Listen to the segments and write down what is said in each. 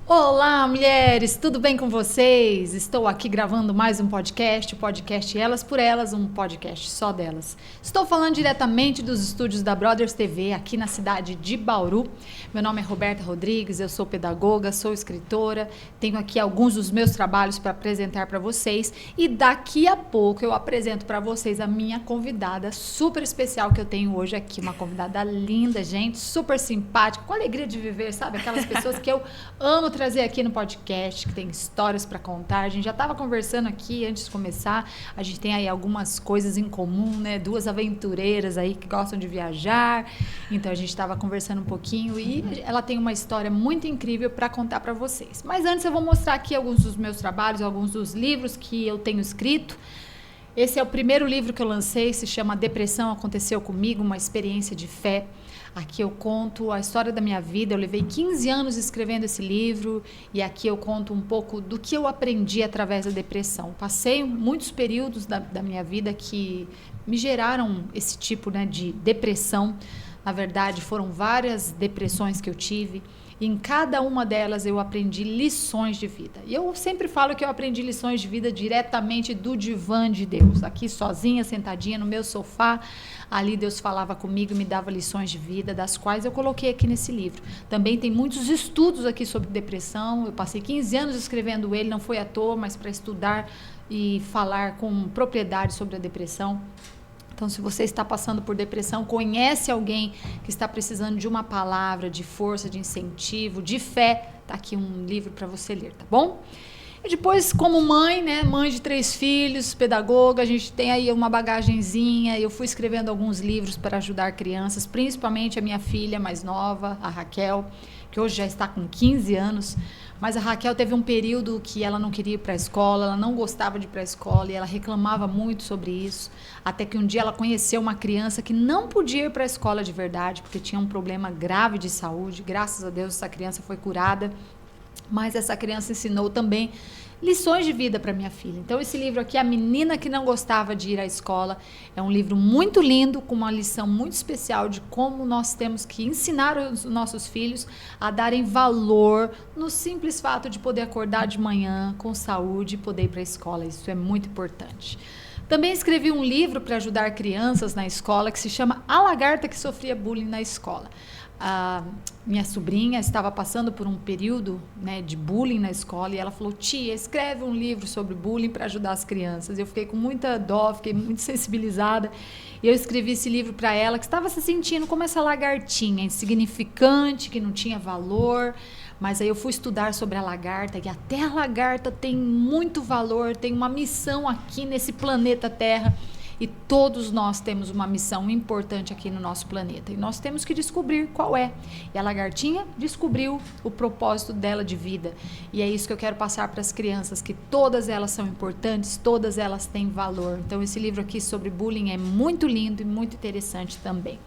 Olá, mulheres! Tudo bem com vocês? Estou aqui gravando mais um podcast, o podcast Elas por Elas, um podcast só delas. Estou falando diretamente dos estúdios da Brothers TV, aqui na cidade de Bauru. Meu nome é Roberta Rodrigues, eu sou pedagoga, sou escritora, tenho aqui alguns dos meus trabalhos para apresentar para vocês e daqui a pouco eu apresento para vocês a minha convidada super especial que eu tenho hoje aqui, uma convidada linda, gente, super simpática, com alegria de viver, sabe? Aquelas pessoas que eu amo trazer aqui no podcast, que tem histórias para contar. A gente já estava conversando aqui antes de começar, a gente tem aí algumas coisas em comum, né? Duas aventureiras aí que gostam de viajar, então a gente estava conversando um pouquinho e ela tem uma história muito incrível para contar para vocês. Mas antes eu vou mostrar aqui alguns dos meus trabalhos, alguns dos livros que eu tenho escrito. Esse é o primeiro livro que eu lancei, se chama Depressão Aconteceu Comigo, uma experiência de fé. Aqui eu conto a história da minha vida, eu levei 15 anos escrevendo esse livro e aqui eu conto um pouco do que eu aprendi através da depressão. Passei muitos períodos da minha vida que me geraram esse tipo, né, de depressão. Na verdade, foram várias depressões que eu tive. E em cada uma delas eu aprendi lições de vida. E eu sempre falo que eu aprendi lições de vida diretamente do divã de Deus. Aqui sozinha, sentadinha no meu sofá, ali Deus falava comigo e me dava lições de vida, das quais eu coloquei aqui nesse livro. Também tem muitos estudos aqui sobre depressão. Eu passei 15 anos escrevendo ele, não foi à toa, mas para estudar e falar com propriedade sobre a depressão. Então, se você está passando por depressão, conhece alguém que está precisando de uma palavra, de força, de incentivo, de fé, tá aqui um livro para você ler, tá bom? E depois, como mãe, né, mãe de 3 filhos, pedagoga, a gente tem aí uma bagagenzinha. Eu fui escrevendo alguns livros para ajudar crianças, principalmente a minha filha mais nova, a Raquel, que hoje já está com 15 anos. Mas a Raquel teve um período que ela não queria ir para a escola, ela não gostava de ir para a escola e ela reclamava muito sobre isso. Até que um dia ela conheceu uma criança que não podia ir para a escola de verdade, porque tinha um problema grave de saúde. Graças a Deus essa criança foi curada, mas essa criança ensinou também lições de vida para minha filha. Então esse livro aqui, A Menina que Não Gostava de Ir à Escola, é um livro muito lindo, com uma lição muito especial de como nós temos que ensinar os nossos filhos a darem valor no simples fato de poder acordar de manhã com saúde e poder ir para a escola. Isso é muito importante. Também escrevi um livro para ajudar crianças na escola que se chama A Lagarta que Sofria Bullying na Escola. A minha sobrinha estava passando por um período, né, de bullying na escola e ela falou: tia, escreve um livro sobre bullying para ajudar as crianças. Eu fiquei com muita dó, fiquei muito sensibilizada e eu escrevi esse livro para ela, que estava se sentindo como essa lagartinha insignificante, que não tinha valor. Mas aí eu fui estudar sobre a lagarta, e até a lagarta tem muito valor, tem uma missão aqui nesse planeta Terra. E todos nós temos uma missão importante aqui no nosso planeta. E nós temos que descobrir qual é. E a lagartinha descobriu o propósito dela de vida. E é isso que eu quero passar para as crianças, que todas elas são importantes, todas elas têm valor. Então esse livro aqui sobre bullying é muito lindo e muito interessante também.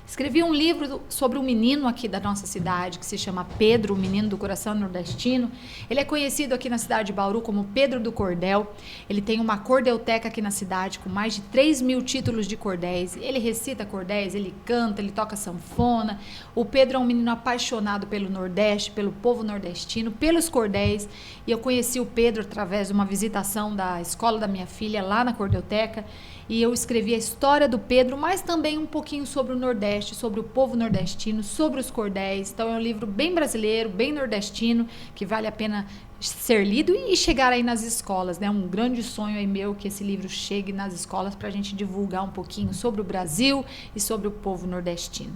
Escrevi um livro sobre um menino aqui da nossa cidade, que se chama Pedro, o menino do coração nordestino. Ele é conhecido aqui na cidade de Bauru como Pedro do Cordel. Ele tem uma cordelteca aqui na cidade com mais de 3.000 títulos de cordéis. Ele recita cordéis, ele canta, ele toca sanfona. O Pedro é um menino apaixonado pelo Nordeste, pelo povo nordestino, pelos cordéis. E eu conheci o Pedro através de uma visitação da escola da minha filha lá na cordelteca. E eu escrevi a história do Pedro, mas também um pouquinho sobre o Nordeste, sobre o povo nordestino, sobre os cordéis. Então é um livro bem brasileiro, bem nordestino, que vale a pena ser lido e chegar aí nas escolas, né? Um grande sonho aí meu que esse livro chegue nas escolas para a gente divulgar um pouquinho sobre o Brasil e sobre o povo nordestino.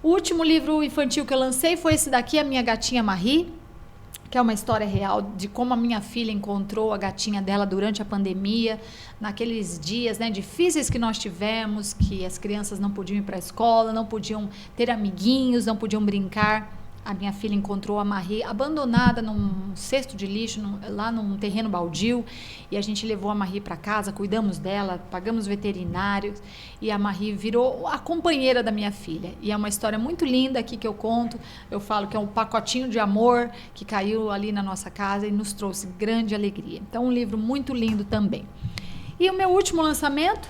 O último livro infantil que eu lancei foi esse daqui, A Minha Gatinha Marie, que é uma história real de como a minha filha encontrou a gatinha dela durante a pandemia, naqueles dias, né, difíceis que nós tivemos, que as crianças não podiam ir para a escola, não podiam ter amiguinhos, não podiam brincar. A minha filha encontrou a Marie abandonada num cesto de lixo, lá num terreno baldio, e a gente levou a Marie para casa, cuidamos dela, pagamos veterinários, e a Marie virou a companheira da minha filha. E é uma história muito linda aqui que eu conto. Eu falo que é um pacotinho de amor que caiu ali na nossa casa e nos trouxe grande alegria. Então, um livro muito lindo também. E o meu último lançamento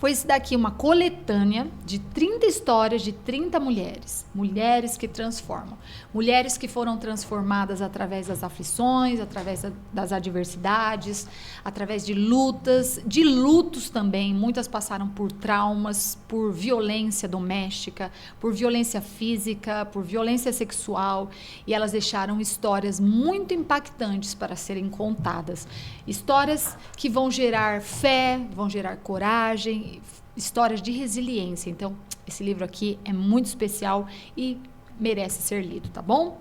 Foi isso daqui, uma coletânea de 30 histórias de 30 mulheres. Mulheres que transformam. Mulheres que foram transformadas através das aflições, através das adversidades, através de lutas, de lutos também. Muitas passaram por traumas, por violência doméstica, por violência física, por violência sexual. E elas deixaram histórias muito impactantes para serem contadas. Histórias que vão gerar fé, vão gerar coragem, histórias de resiliência. Então, esse livro aqui é muito especial e merece ser lido, tá bom?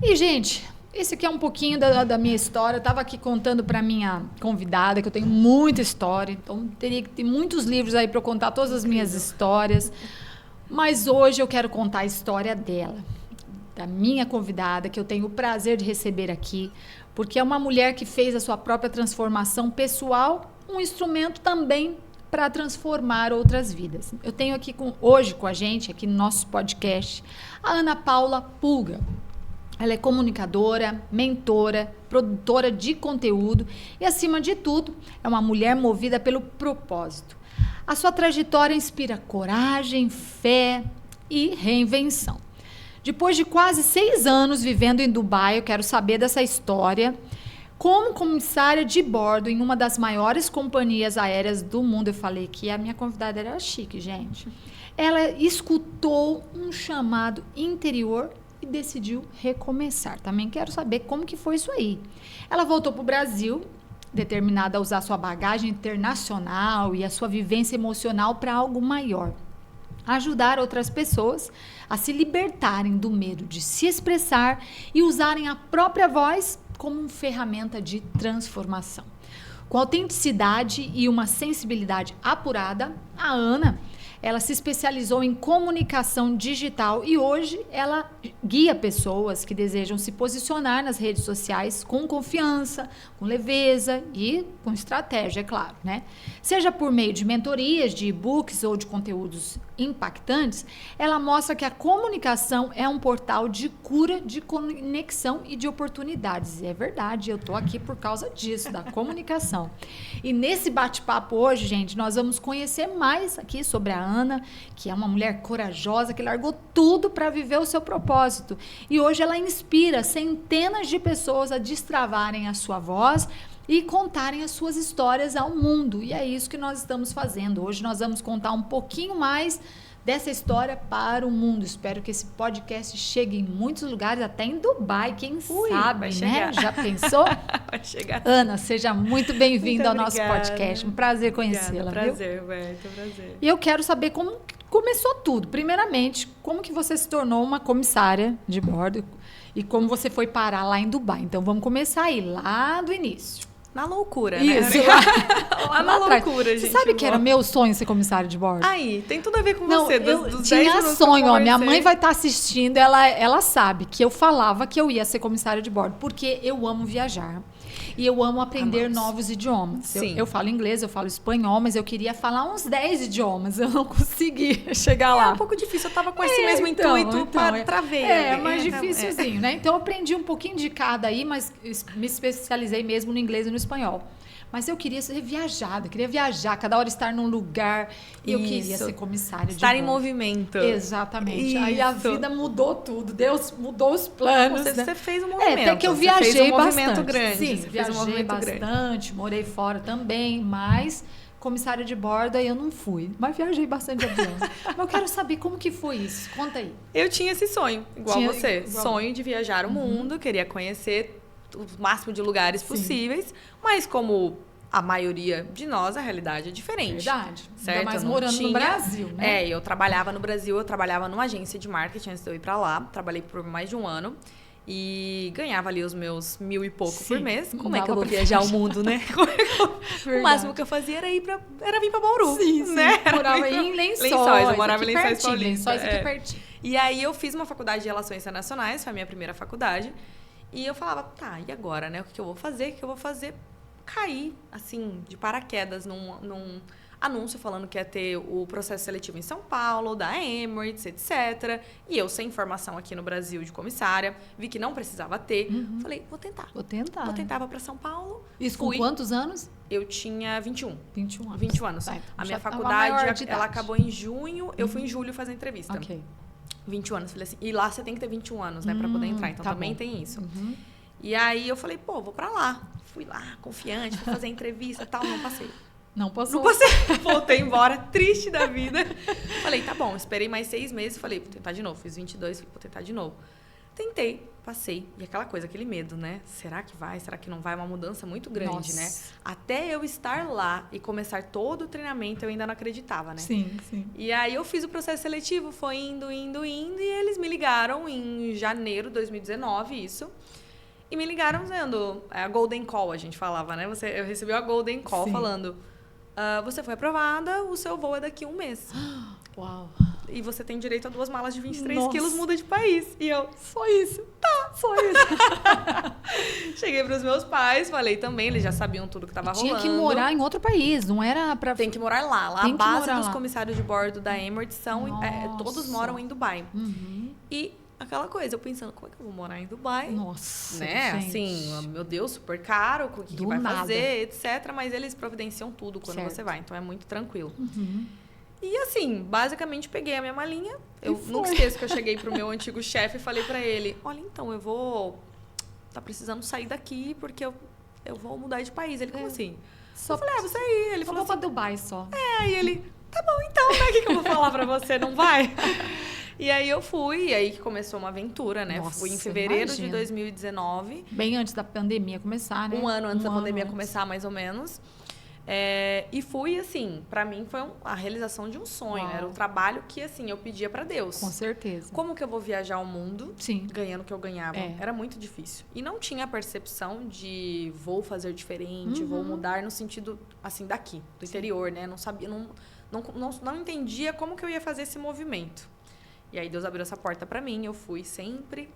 E, gente, esse aqui é um pouquinho da minha história. Eu estava aqui contando para minha convidada que eu tenho muita história, então teria que ter muitos livros aí para eu contar todas as minhas histórias. Mas hoje eu quero contar a história dela, da minha convidada, que eu tenho o prazer de receber aqui, porque é uma mulher que fez a sua própria transformação pessoal, um instrumento também para transformar outras vidas. Eu tenho aqui hoje com a gente, aqui no nosso podcast, a Ana Paula Pulga. Ela é comunicadora, mentora, produtora de conteúdo e, acima de tudo, é uma mulher movida pelo propósito. A sua trajetória inspira coragem, fé e reinvenção. Depois de quase 6 anos vivendo em Dubai, eu quero saber dessa história. Como comissária de bordo em uma das maiores companhias aéreas do mundo, eu falei que a minha convidada era chique, gente. Ela escutou um chamado interior e decidiu recomeçar. Também quero saber como que foi isso aí. Ela voltou para o Brasil, determinada a usar sua bagagem internacional e a sua vivência emocional para algo maior. Ajudar outras pessoas a se libertarem do medo de se expressar e usarem a própria voz como uma ferramenta de transformação. Com autenticidade e uma sensibilidade apurada, a Ana, ela se especializou em comunicação digital e hoje ela guia pessoas que desejam se posicionar nas redes sociais com confiança, com leveza e com estratégia, é claro, né? Seja por meio de mentorias, de e-books ou de conteúdos impactantes, ela mostra que a comunicação é um portal de cura, de conexão e de oportunidades. E é verdade, eu tô aqui por causa disso, da comunicação. E nesse bate-papo hoje, gente, nós vamos conhecer mais aqui sobre a Ana, que é uma mulher corajosa, que largou tudo para viver o seu propósito. E hoje ela inspira centenas de pessoas a destravarem a sua voz e contarem as suas histórias ao mundo. E é isso que nós estamos fazendo. Hoje nós vamos contar um pouquinho mais dessa história para o mundo. Espero que esse podcast chegue em muitos lugares, até em Dubai, quem sabe, né? Já pensou? Vai chegar. Ana, seja muito bem-vinda ao nosso podcast. Um prazer conhecê-la, viu? Prazer, Roberto, prazer. E eu quero saber como começou tudo. Primeiramente, como que você se tornou uma comissária de bordo e como você foi parar lá em Dubai. Então, vamos começar aí, lá do início. Na loucura, Isso, né? Lá na atrás. loucura, gente. Você sabe que era meu sonho ser comissária de bordo? Aí, tem tudo a ver com Não, você. eu Dos tinha 10 minutos sonho, que eu ó, minha conversei. mãe vai estar assistindo, ela sabe que eu falava que eu ia ser comissária de bordo, porque eu amo viajar e eu amo aprender novos idiomas. Sim. Eu falo inglês, eu falo espanhol, mas eu queria falar uns 10 idiomas, eu não consegui chegar lá. É um pouco difícil, eu tava com esse mesmo intuito para ver. É mais dificilzinho, né? Então eu aprendi um pouquinho de cada aí, mas me especializei mesmo no inglês e no espanhol. Mas eu queria ser viajada, queria viajar, cada hora estar num lugar. E eu queria ser comissária de bordo. Estar em movimento. Exatamente. Isso. Aí a vida mudou tudo, Deus mudou os planos. Você fez um movimento. Até que eu você viajei fez um bastante. movimento grande. Sim, você viajei fez um movimento bastante, morei fora também, mas comissária de bordo aí eu não fui. Mas viajei bastante de avião. Mas eu quero saber como que foi isso. Conta aí. Eu tinha esse sonho, igual você. Igual... Sonho de viajar o mundo, queria conhecer o máximo de lugares possíveis, mas como a maioria de nós, a realidade é diferente. Verdade. Certo? Ainda mais morando no Brasil, né? Eu trabalhava no Brasil, eu trabalhava numa agência de marketing antes de eu ir pra lá. Trabalhei por mais de um ano. E ganhava ali os meus 1.000 e pouco por mês. Como é que eu vou viajar o mundo, né? O máximo que eu fazia era vir pra Bauru. Sim, né? Morava em Lençóis. Eu morava em Lençóis Paulista. Lençóis aqui pertinho. E aí eu fiz uma faculdade de Relações Internacionais, foi a minha primeira faculdade. E eu falava, tá, e agora, né? O que eu vou fazer? Caí, assim, de paraquedas num anúncio falando que ia ter o processo seletivo em São Paulo, da Emirates, etc. E eu, sem formação aqui no Brasil de comissária, vi que não precisava ter. Falei, vou tentar. Vou tentar, vou para São Paulo. Isso com quantos anos? Eu tinha 21. 21 anos. 21 anos. Tá, a minha faculdade, ela acabou em junho, eu fui em julho fazer a entrevista. Ok. 21 anos. Falei assim, e lá você tem que ter 21 anos, né, pra poder entrar. Então também tem isso. E aí eu falei, pô, vou pra lá. Fui lá, confiante, vou fazer a entrevista e tal, não passei. Não passou. Não passei. Voltei embora, triste da vida. Falei, tá bom, esperei mais 6 meses. Falei, vou tentar de novo. Fiz 22, vou tentar de novo. Tentei, passei. E aquela coisa, aquele medo, né? Será que vai? Será que não vai? Uma mudança muito grande, né? Até eu estar lá e começar todo o treinamento, eu ainda não acreditava, né? Sim. E aí eu fiz o processo seletivo, foi indo, e eles me ligaram em janeiro de 2019, isso. E me ligaram dizendo, a Golden Call, a gente falava, né? Eu recebi a Golden Call falando, você foi aprovada, o seu voo é daqui a 1 mês. Uau. E você tem direito a 2 malas de 23 quilos, muda de país. E eu, só isso. Tá, só isso. Cheguei pros meus pais, falei também, eles já sabiam tudo que tava rolando. Tinha que morar em outro país, não era pra... Tem que morar lá. Lá a base dos comissários de bordo da Emirates são... todos moram em Dubai. E aquela coisa, eu pensando, como é que eu vou morar em Dubai? Nossa, né? gente. Assim, meu Deus, super caro, o que vai fazer, etc. Mas eles providenciam tudo quando você vai, então é muito tranquilo. E assim, basicamente peguei a minha malinha. Eu nunca esqueço que eu cheguei pro meu antigo chefe e falei pra ele, olha, então, eu vou... Tá precisando sair daqui porque eu vou mudar de país. Ele, como assim? Eu falei, vou sair. Ele falou assim, pra Dubai só. aí ele, tá bom então, né? O que eu vou falar pra você? Não vai? E aí eu fui, e aí que começou uma aventura, né? Nossa, fui em fevereiro de 2019. Bem antes da pandemia começar, né? 1 ano antes da pandemia começar, mais ou menos. E fui, assim, pra mim foi a realização de um sonho. Uau. Era o trabalho que, assim, eu pedia pra Deus. Com certeza. Como que eu vou viajar o mundo ganhando o que eu ganhava? É. Era muito difícil. E não tinha a percepção de vou fazer diferente, vou mudar no sentido, assim, daqui, do interior, né? Não sabia, não entendia como que eu ia fazer esse movimento. E aí Deus abriu essa porta pra mim. Eu fui sempre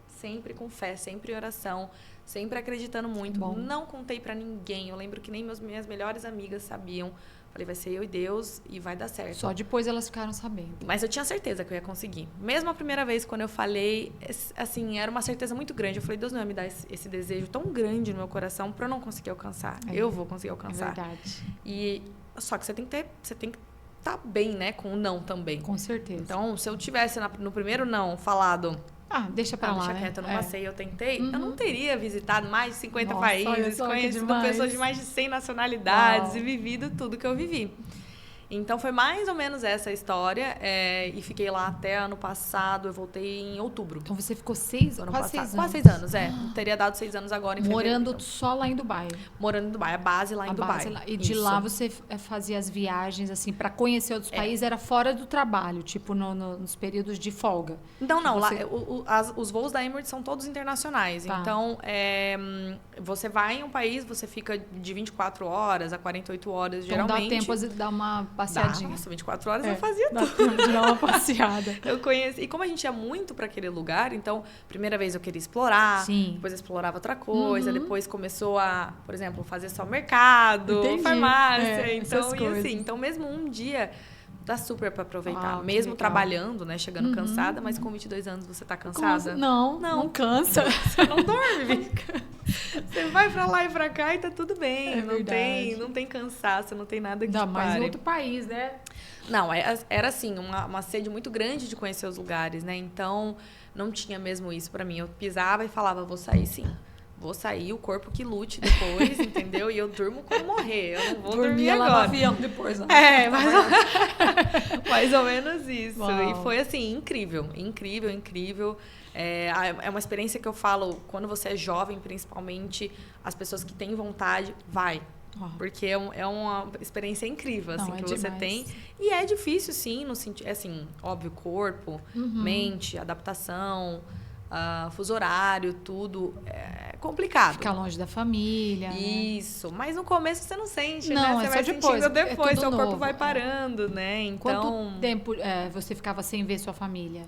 com fé, sempre em oração, sempre acreditando muito. Bom. Não contei pra ninguém. Eu lembro que nem minhas melhores amigas sabiam. Falei, vai ser eu e Deus e vai dar certo. Só depois elas ficaram sabendo. Mas eu tinha certeza que eu ia conseguir. Mesmo a primeira vez, quando eu falei, assim, era uma certeza muito grande. Eu falei, Deus não vai me dar esse desejo tão grande no meu coração pra eu não conseguir alcançar. Eu vou conseguir alcançar. É verdade. Só que você tem que estar bem, né, com o não também. Com certeza. Então, se eu tivesse no primeiro não falado... deixa pra lá, deixa né? quieta, eu não passei, eu tentei. Eu não teria visitado mais de 50 países, conhecido pessoas de mais de 100 nacionalidades e vivido tudo que eu vivi. Então, foi mais ou menos essa a história. E fiquei lá até ano passado. Eu voltei em outubro. Então, você ficou quase 6 anos. Quase 6 anos, Teria dado 6 anos agora em fevereiro. Morando só lá em Dubai. Morando em Dubai, a base lá em Dubai. E de lá você fazia as viagens, assim, para conhecer outros países, era fora do trabalho, tipo nos períodos de folga? Não. Os voos da Emirates são todos internacionais. Tá. Então, você vai em um país, você fica de 24 horas a 48 horas, então, geralmente. Dá tempo de dar uma passeadinha. Nossa, 24 horas eu fazia tudo. Dá tempo de dar uma passeada. Eu conheci. E como a gente ia muito para aquele lugar, então, primeira vez eu queria explorar. Sim. Depois eu explorava outra coisa. Depois começou a, por exemplo, fazer só mercado, Entendi. Farmácia. Então, mesmo um dia... Dá super pra aproveitar. Mesmo trabalhando, né? Chegando cansada, mas com 22 anos você tá cansada? Não cansa. Você não dorme. Você vai pra lá e pra cá e tá tudo bem. Não tem cansaço, não tem nada que te pare. Mais em outro país, né? Não, era assim, uma sede muito grande de conhecer os lugares, né? Então, não tinha mesmo isso pra mim. Eu pisava e falava, vou sair sim. Vou sair, o corpo que lute depois, entendeu? E eu durmo quando morrer. Eu não vou dormir agora. Lá no avião depois. Não. Mais ou menos isso. Uau. E foi assim, incrível. É uma experiência que eu falo, quando você é jovem, principalmente, as pessoas que têm vontade, vai. Porque é uma experiência incrível, assim, que você tem. E é difícil, sim, no sentido, assim, óbvio, corpo, mente, adaptação... fuso horário, tudo é complicado. Ficar longe da família. Isso. Né? Mas no começo você não sente, não, né? Você vai depois, sentindo depois, seu corpo novo, vai parando, né? Então... Quanto tempo você ficava sem ver sua família?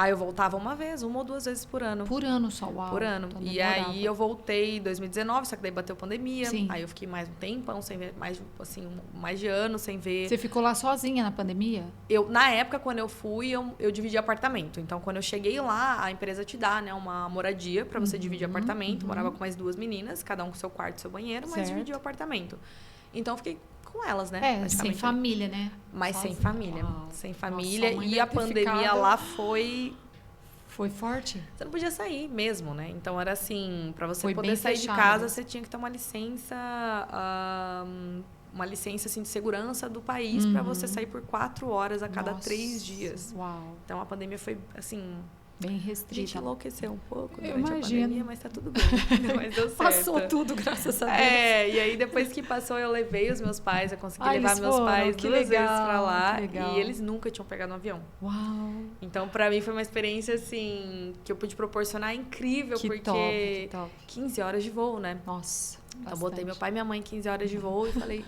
Eu voltava uma ou 2 vezes por ano. Por ano só, uau. Por ano. Então e aí eu voltei em 2019, só que daí bateu pandemia. Sim. Aí eu fiquei mais um tempão sem ver, mais de ano sem ver. Você ficou lá sozinha na pandemia? Na época, quando eu fui, eu dividi apartamento. Então, quando eu cheguei lá, a empresa te dá, né, uma moradia para você dividir apartamento. Morava com mais 2 meninas, cada um com seu quarto e seu banheiro, mas dividia o apartamento. Então, eu fiquei com elas, né? Sem família, né? Mas sozinha. sem família. Uau. Sem família. Nossa, e a pandemia lá foi... Foi forte? Você não podia sair mesmo, né? Então, era assim, para você foi poder sair fechado. de casa, você tinha que ter uma licença... uma licença assim, de segurança do país para você sair por 4 horas a cada 3 dias. Uau. Então, a pandemia foi, assim... Bem A restrita. gente enlouqueceu um pouco Eu durante imagino. a pandemia, mas tá tudo bem. Mas deu certo. Passou tudo, graças a Deus. E aí depois que passou, eu levei os meus pais, eu consegui levar meus pais 2 vezes pra lá. E eles nunca tinham pegado um avião. Uau! Então, pra mim, foi uma experiência, assim, que eu pude proporcionar incrível, que porque top. 15 horas de voo, né? Nossa, Então, botei meu pai e minha mãe 15 horas de voo e falei...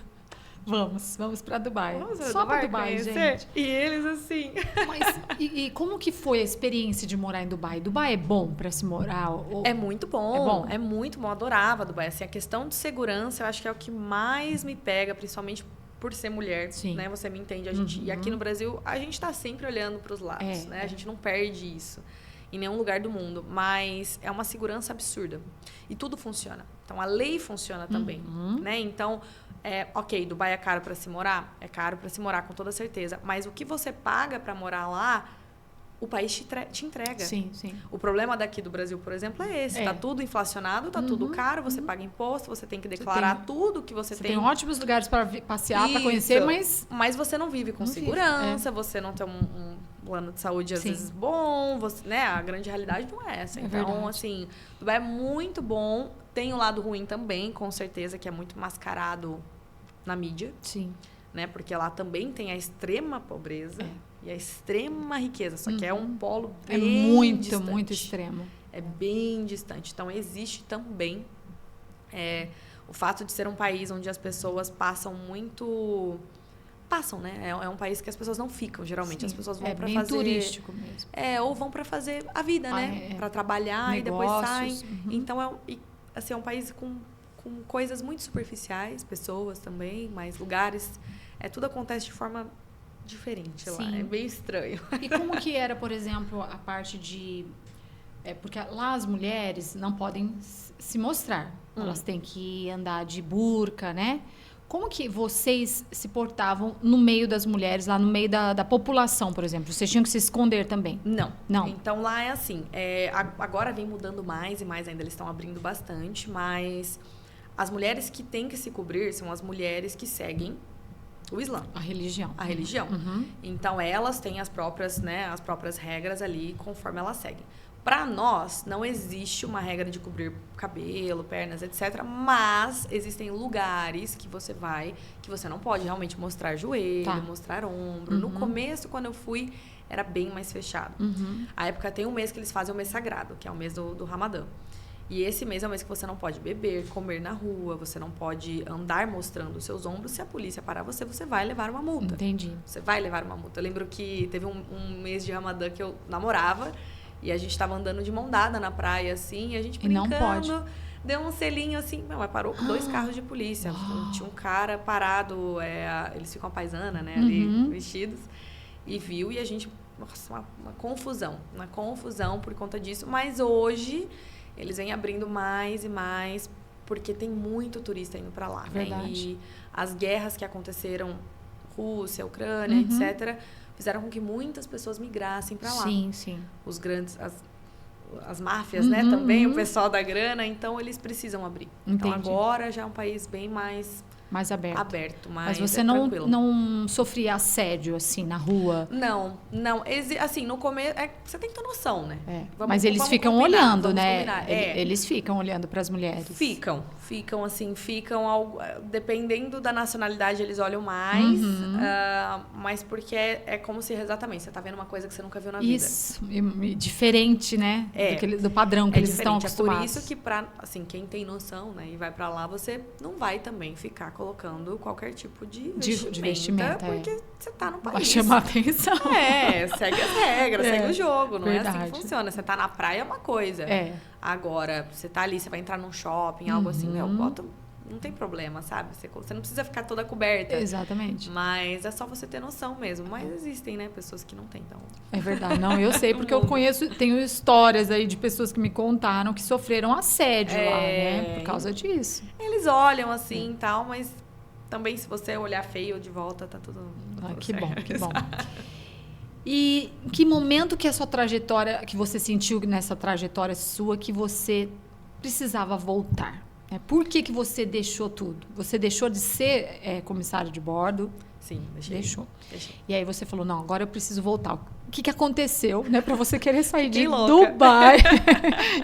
Vamos pra Dubai. Só pra Dubai, gente. E eles, assim... Mas e como que foi a experiência de morar em Dubai? Dubai é bom pra se morar? É muito bom. É bom? É muito bom. Eu adorava Dubai. Assim, a questão de segurança, eu acho que é o que mais me pega, principalmente por ser mulher. Sim. Né? Você me entende. E aqui no Brasil, a gente tá sempre olhando pros lados. Né? A gente não perde isso em nenhum lugar do mundo. Mas é uma segurança absurda. E tudo funciona. Então, a lei funciona também. Né? Então... ok, Dubai é caro para se morar? É caro para se morar, com toda certeza. Mas o que você paga para morar lá, o país te entrega. Sim, sim. O problema daqui do Brasil, por exemplo, é esse. Tá tudo inflacionado, tá tudo caro, você paga imposto, você tem que declarar tudo que você tem. Tem ótimos lugares para passear, para conhecer, mas você não vive com segurança, você não tem um plano de saúde, às vezes, bom. Você, né? A grande realidade não é essa. Então, verdade. assim, Dubai é muito bom. Tem o lado ruim também, com certeza, que é muito mascarado na mídia. Sim. Né? Porque lá também tem a extrema pobreza e a extrema riqueza. Só que é um polo bem distante. Muito extremo. É bem distante. Então, existe também o fato de ser um país onde as pessoas passam, né? É um país que as pessoas não ficam, geralmente. Sim. As pessoas vão para fazer... turístico mesmo. Ou vão para fazer a vida, né? Para trabalhar. Negócios, e depois saem. Então, é um país com coisas muito superficiais, pessoas também, mas lugares... tudo acontece de forma diferente lá. É bem estranho. E como que era, por exemplo, a parte de... porque lá as mulheres não podem se mostrar. Elas têm que andar de burca, né? Como que vocês se portavam no meio das mulheres, lá no meio da população, por exemplo? Vocês tinham que se esconder também? Não. Então, lá é assim. Agora vem mudando mais e mais ainda. Eles estão abrindo bastante, mas as mulheres que têm que se cobrir são as mulheres que seguem o Islã. A religião. A religião. Então, elas têm as próprias regras ali, conforme elas seguem. Para nós, não existe uma regra de cobrir cabelo, pernas, etc. Mas existem lugares que você vai, que você não pode realmente mostrar joelho, mostrar ombro. No começo, quando eu fui, era bem mais fechado. A época tem um mês que eles fazem o mês sagrado, que é o mês do Ramadã. E esse mês é o mês que você não pode beber, comer na rua, você não pode andar mostrando os seus ombros. Se a polícia parar você vai levar uma multa. Entendi. Você vai levar uma multa. Eu lembro que teve um mês de Ramadã que eu namorava e a gente estava andando de mão dada na praia, assim, e a gente brincando. E não pode. Deu um selinho assim, mas parou com 2 carros de polícia. Tinha um cara parado, eles ficam a paisana, né, ali, vestidos, e viu, e a gente, nossa, uma confusão por conta disso. Mas hoje eles vêm abrindo mais e mais, porque tem muito turista indo para lá. Verdade. Né? E as guerras que aconteceram, Rússia, Ucrânia, etc., fizeram com que muitas pessoas migrassem para lá. Sim. Os grandes, as máfias, né, também, o pessoal da grana, então eles precisam abrir. Entendi. Então agora já é um país bem mais aberto, mas você não sofria assédio, assim, na rua? Não. Assim, no começo... você tem que ter noção, né? Mas eles ficam olhando, né? Eles ficam olhando para as mulheres. Ficam, dependendo da nacionalidade, eles olham mais. Mas porque é como se, exatamente, você tá vendo uma coisa que você nunca viu na vida. Isso, diferente, né? Do padrão que eles estão acostumados. É por isso que, assim, quem tem noção, né, e vai para lá, você não vai também ficar colocando qualquer tipo de vestimenta. Porque você tá no país. Vai chamar atenção. Segue as regras, segue o jogo. Não verdade. é assim que funciona. Você tá na praia é uma coisa. Agora, você tá ali, você vai entrar num shopping, algo assim, não tem problema, sabe? Você não precisa ficar toda coberta. Exatamente. Mas é só você ter noção mesmo. Mas existem, né, pessoas que não têm, então... É verdade. Não, eu sei, porque eu tenho histórias aí de pessoas que me contaram que sofreram assédio lá, né? Por causa disso. Eles olham assim e tal, mas também se você olhar feio de volta, tá tudo que certo. bom, que bom. E em que momento que a sua trajetória, que você sentiu nessa trajetória sua, que você precisava voltar? Por que você deixou tudo? Você deixou de ser comissário de bordo? Sim, deixei. E aí você falou, não, agora eu preciso voltar. O que aconteceu, né, para você querer sair de Dubai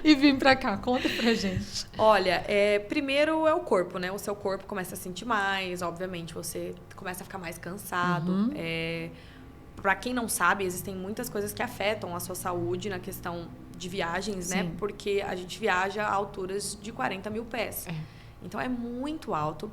e vir para cá? Conta pra gente. Olha, primeiro é o corpo, né? O seu corpo começa a sentir mais, obviamente, você começa a ficar mais cansado. Para quem não sabe, existem muitas coisas que afetam a sua saúde na questão de viagens, Sim. né? Porque a gente viaja a alturas de 40 mil pés. Então, é muito alto.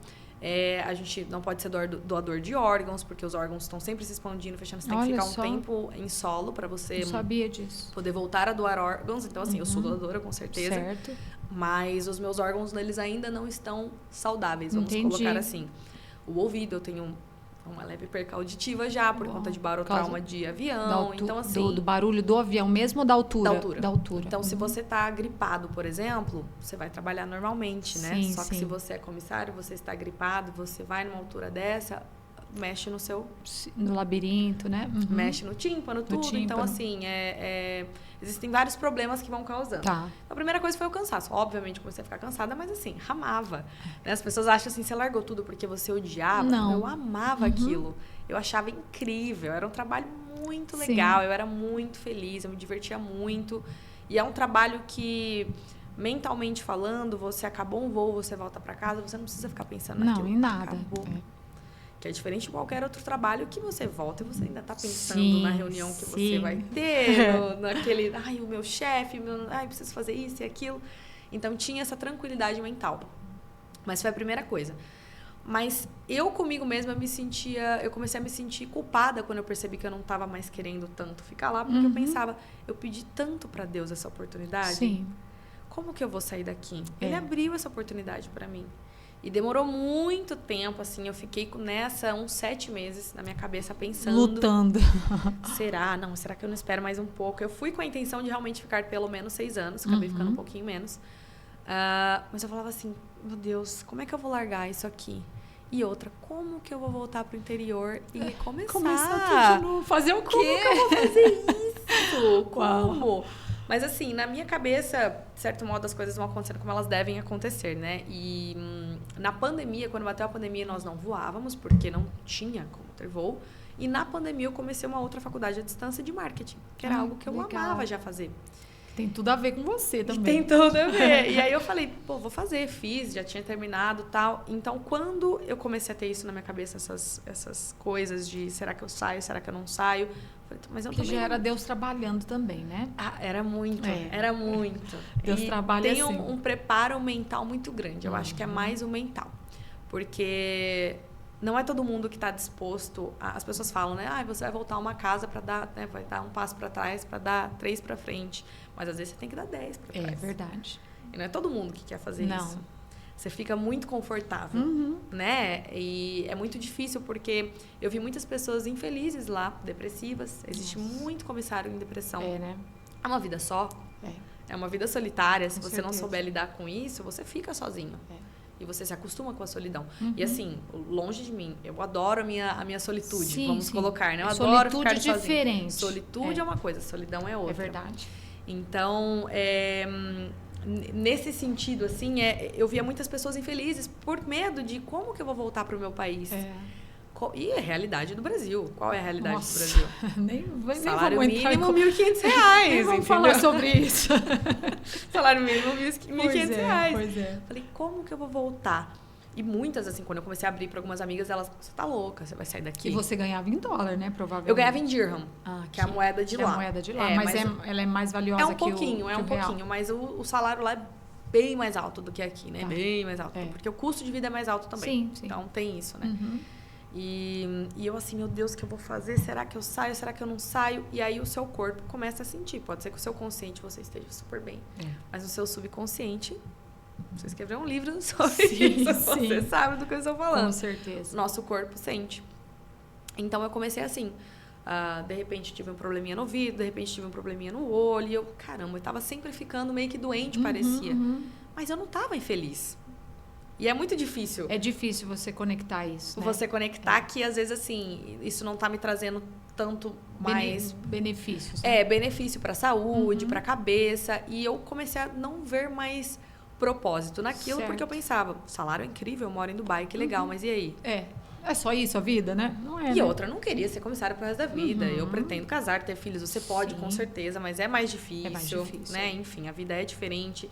A gente não pode ser doador de órgãos, porque os órgãos estão sempre se expandindo, fechando. Você tem que ficar um tempo em solo para você sabia disso. Poder voltar a doar órgãos. Então, assim, eu sou doadora, com certeza. Certo. Mas os meus órgãos, eles ainda não estão saudáveis, vamos colocar assim. O ouvido, eu tenho uma leve perca auditiva já, por conta de barotrauma de avião. Então, assim... Do barulho do avião mesmo ou da altura? Da altura. Então, se você tá gripado, por exemplo, você vai trabalhar normalmente, né? Só que se você é comissário, você está gripado, você vai numa altura dessa, mexe no seu... No labirinto, né? Mexe no tímpano, tudo. Então, assim, existem vários problemas que vão causando. Tá. A primeira coisa foi o cansaço. Obviamente, comecei a ficar cansada, mas assim, amava. Né? As pessoas acham assim, você largou tudo porque você odiava. Não. Eu amava aquilo. Eu achava incrível. Era um trabalho muito legal. Eu era muito feliz, eu me divertia muito. E é um trabalho que, mentalmente falando, você acabou um voo, você volta para casa, você não precisa ficar pensando naquilo. Não, em nada. Acabou. Que é diferente de qualquer outro trabalho que você volta e você ainda está pensando na reunião que você vai ter, naquele, o meu chefe, preciso fazer isso e aquilo. Então, tinha essa tranquilidade mental. Mas foi a primeira coisa. Mas eu comigo mesma eu comecei a me sentir culpada quando eu percebi que eu não estava mais querendo tanto ficar lá, porque eu pensava, eu pedi tanto para Deus essa oportunidade. Sim. Como que eu vou sair daqui? Ele abriu essa oportunidade para mim. E demorou muito tempo, assim, eu fiquei nessa uns 7 meses na minha cabeça pensando... Lutando. Será que eu não espero mais um pouco? Eu fui com a intenção de realmente ficar pelo menos 6 anos, acabei ficando um pouquinho menos. Mas eu falava assim, meu Deus, como é que eu vou largar isso aqui? E outra, como que eu vou voltar pro interior e começar tudo de novo? Fazer o quê? Como que eu vou fazer isso? Como? Mas assim, na minha cabeça, de certo modo, as coisas vão acontecendo como elas devem acontecer, né? E na pandemia, quando bateu a pandemia, nós não voávamos, porque não tinha como ter voo. E na pandemia eu comecei uma outra faculdade à distância de marketing, que era algo que eu amava já fazer. Tem tudo a ver com você também. Tem tudo a ver. E aí eu falei, vou fazer, fiz, já tinha terminado e tal. Então, quando eu comecei a ter isso na minha cabeça, essas coisas de será que eu saio, será que eu não saio? Falei, mas eu também... já era Deus trabalhando também, né? Era muito, era muito. Deus trabalha tem assim. um preparo mental muito grande. Eu acho que é mais o mental. Porque não é todo mundo que está disposto... As pessoas falam, né? Você vai voltar uma casa para dar... Né? Vai dar um passo para trás para dar 3 para frente. Mas, às vezes, você tem que dar 10 para trás. É verdade. E não é todo mundo que quer fazer isso. Você fica muito confortável, né? E é muito difícil, porque eu vi muitas pessoas infelizes lá, depressivas. Existe muito comissário em depressão. Né? É uma vida só. É uma vida solitária. Se você não certeza. souber lidar com isso, você fica sozinho. E você se acostuma com a solidão. E assim, longe de mim, eu adoro a minha solitude, vamos colocar, né? Eu adoro ficar sozinha. Solitude diferente. Solitude é uma coisa, solidão é outra. É verdade. Então, nesse sentido, assim, eu via muitas pessoas infelizes por medo de como que eu vou voltar para o meu país. E a realidade do Brasil. Qual é a realidade do Brasil? Salário mínimo, R$1.500. Nem vamos falar sobre isso. Salário mínimo, R$1.500. Pois é. Falei, como que eu vou voltar? E muitas, assim, quando eu comecei a abrir para algumas amigas, elas, você tá louca, você vai sair daqui. E você ganhava em dólar, né, provavelmente? Eu ganhava em dirham, que é a moeda de lá. É a moeda de lá, mas ela é mais valiosa que o real. pouquinho, mas o salário lá é bem mais alto do que aqui, né? Tá. Bem mais alto. Porque o custo de vida é mais alto também. Sim. Então, tem isso, né? E eu assim, meu Deus, o que eu vou fazer? Será que eu saio? Será que eu não saio? E aí o seu corpo começa a sentir. Pode ser que o seu consciente você esteja super bem. Mas o seu subconsciente, você escreveu um livro sobre isso. Você sabe do que eu estou falando. Com certeza. Nosso corpo sente. Então, eu comecei assim. De repente, tive um probleminha no ouvido. De repente, tive um probleminha no olho. E eu, caramba, eu tava sempre ficando meio que doente, parecia. Mas eu não tava infeliz. E é muito difícil. É difícil você conectar isso, né? Você conectar que, às vezes, assim, isso não tá me trazendo tanto mais... benefícios. Né? Benefício pra saúde, pra cabeça. E eu comecei a não ver mais propósito naquilo, porque eu pensava, o salário é incrível, eu moro em Dubai, que legal, mas e aí? É só isso a vida, né? Não é, E outra, eu não queria ser comissária pro resto da vida. Eu pretendo casar, ter filhos. Você pode, com certeza, mas é mais difícil. Né? Enfim, a vida é diferente.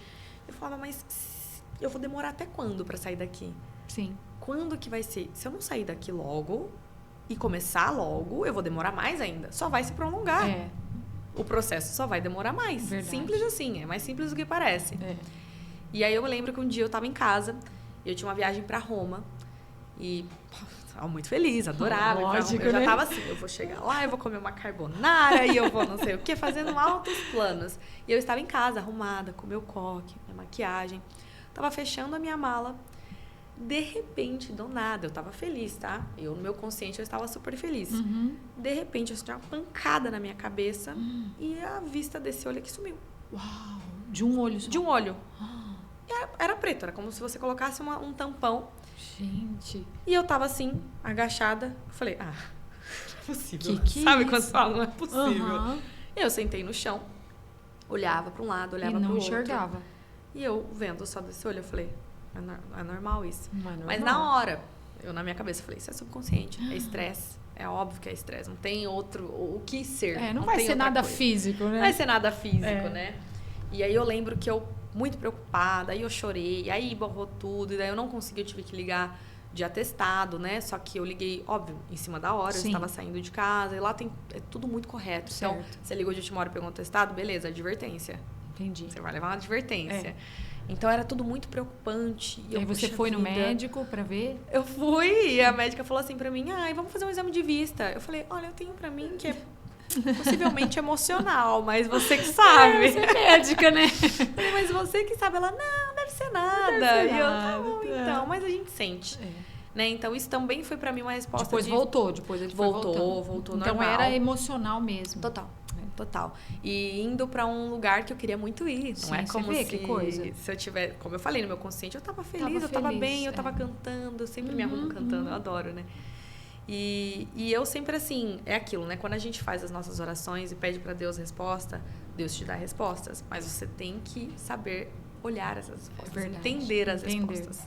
Eu falava, mas eu vou demorar até quando para sair daqui? Sim. Quando que vai ser? Se eu não sair daqui logo e começar logo, eu vou demorar mais ainda. Só vai se prolongar. O processo só vai demorar mais. Verdade. Simples assim. É mais simples do que parece. E aí eu lembro que um dia eu estava em casa e eu tinha uma viagem para Roma. E estava muito feliz, adorava. Lógico, eu já né? tava assim, eu vou chegar lá, eu vou comer uma carbonara e eu vou não sei o quê, fazendo altos planos. E eu estava em casa, arrumada, com meu coque, minha maquiagem. Tava fechando a minha mala. De repente, do nada, eu tava feliz, tá? No meu consciente, eu estava super feliz. De repente, eu senti uma pancada na minha cabeça e a vista desse olho aqui sumiu. Uau! De um olho só? De um olho. Era preto, era como se você colocasse um tampão. Gente. E eu tava assim, agachada. Eu falei, não é possível. Que Sabe isso? quando você fala, não é possível. Eu sentei no chão, olhava para um lado, olhava para o outro. E não enxergava. E eu, vendo só desse olho, eu falei, é normal isso. Não é normal. Mas na hora, eu na minha cabeça falei, isso é subconsciente, é estresse. É óbvio que é estresse, não tem outro, o que ser. Não vai ser nada físico, né? Não vai ser nada físico, né? E aí eu lembro que eu, muito preocupada, aí eu chorei, aí borrou tudo, e daí eu não consegui, eu tive que ligar de atestado, né? Só que eu liguei, óbvio, em cima da hora, eu estava saindo de casa, e lá é tudo muito correto. Certo. Então, você ligou de última hora e pegou um atestado, beleza, advertência. Entendi. Você vai levar uma advertência. Então, era tudo muito preocupante. E aí você foi no médico pra ver? Eu fui, e a médica falou assim pra mim, vamos fazer um exame de vista. Eu falei, olha, eu tenho pra mim que é possivelmente emocional, mas você que sabe. Você é médica, né? Falei, mas você que sabe. Ela, não deve ser nada. E eu, tá bom, então. Mas a gente sente. Né? Então, isso também foi pra mim uma resposta. Depois voltou, depois ele voltou então, normal. Então, era emocional mesmo. Total. E indo pra um lugar que eu queria muito ir. Não é como que coisa. Se eu tiver... Como eu falei, no meu consciente, eu tava feliz, eu tava bem, eu tava cantando. Eu sempre me arrumo cantando, eu adoro, né? E eu sempre assim, é aquilo, né? Quando a gente faz as nossas orações e pede pra Deus resposta, Deus te dá respostas. Mas você tem que saber olhar essas respostas, entender as respostas.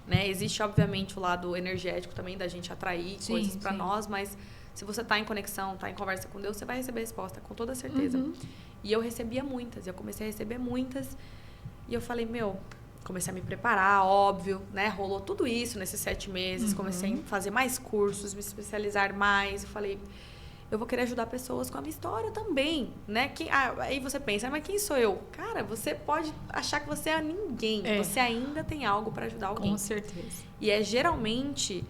Né? Existe, obviamente, o lado energético também da gente atrair coisas pra nós, mas se você tá em conexão, tá em conversa com Deus, você vai receber resposta, com toda certeza. E eu recebia muitas, eu comecei a receber muitas, e eu falei, comecei a me preparar, óbvio, né? Rolou tudo isso nesses 7 meses, comecei a fazer mais cursos, me especializar mais, eu falei, eu vou querer ajudar pessoas com a minha história também, né? Aí você pensa, mas quem sou eu? Cara, você pode achar que você é ninguém, você ainda tem algo para ajudar alguém. Com certeza. E é geralmente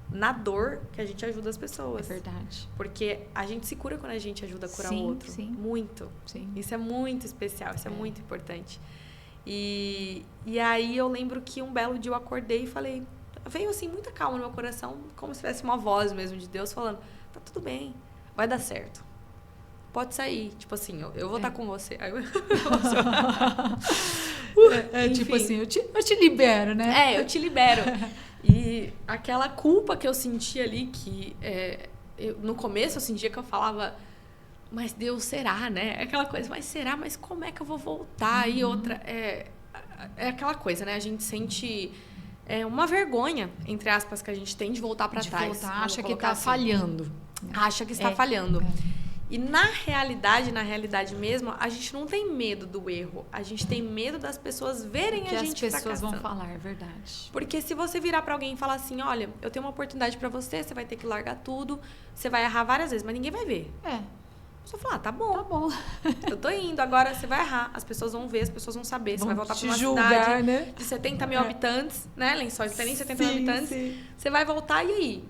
na dor que a gente ajuda as pessoas. É verdade. Porque a gente se cura quando a gente ajuda a curar o outro. Muito. Isso é muito especial, isso é muito importante. E aí eu lembro que um belo dia eu acordei e falei... Veio assim muita calma no meu coração, como se tivesse uma voz mesmo de Deus falando... Tá tudo bem, vai dar certo. Pode sair. Tipo assim, eu vou estar com você. Aí tipo assim, eu te libero, né? Eu te libero. E aquela culpa que eu senti ali, que no começo eu sentia que eu falava, mas Deus, será, né? Aquela coisa, mas será? Mas como é que eu vou voltar? E outra, é aquela coisa, né? A gente sente uma vergonha, entre aspas, que a gente tem de voltar para trás. Acha que está falhando. Acha que está falhando. E na realidade mesmo, a gente não tem medo do erro. A gente tem medo das pessoas verem a gente fracassando. Que as pessoas vão falar, é verdade. Porque se você virar pra alguém e falar assim, olha, eu tenho uma oportunidade pra você, você vai ter que largar tudo, você vai errar várias vezes, mas ninguém vai ver. A pessoa fala, tá bom. Tá bom. Eu tô indo, agora você vai errar. As pessoas vão ver, as pessoas vão saber. Você vai voltar pra uma julgar, cidade né? de 70 mil habitantes, né? Lençóis não tem nem 70 mil habitantes. Sim. Você vai voltar e aí?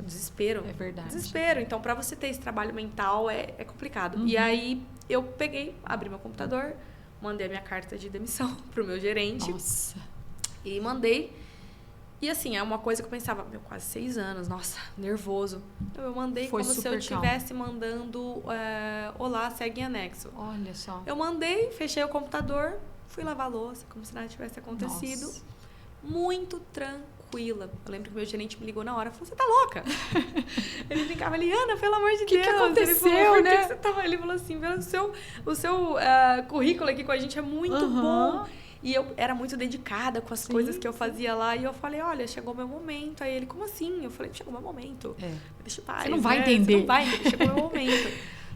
Desespero. É verdade. Desespero. Então, pra você ter esse trabalho mental, é complicado. E aí, eu peguei, abri meu computador, mandei a minha carta de demissão pro meu gerente. Nossa. E mandei. E assim, é uma coisa que eu pensava, quase 6 anos, nossa, nervoso. Eu mandei Foi como se eu estivesse mandando, olá, segue em anexo. Olha só. Eu mandei, fechei o computador, fui lavar a louça, como se nada tivesse acontecido. Nossa. Muito tranquila. Eu lembro que meu gerente me ligou na hora e falou, você tá louca? Ele brincava, Ana, pelo amor de Deus. O que aconteceu, ele falou, né? que você tava? Ele falou assim, o seu currículo aqui com a gente é muito bom. E eu era muito dedicada com as coisas que eu fazia lá. E eu falei, olha, chegou meu momento. Aí ele, como assim? Eu falei, chegou meu momento. Deixa eu paz, você não vai entender. Você não vai entender, chegou meu momento.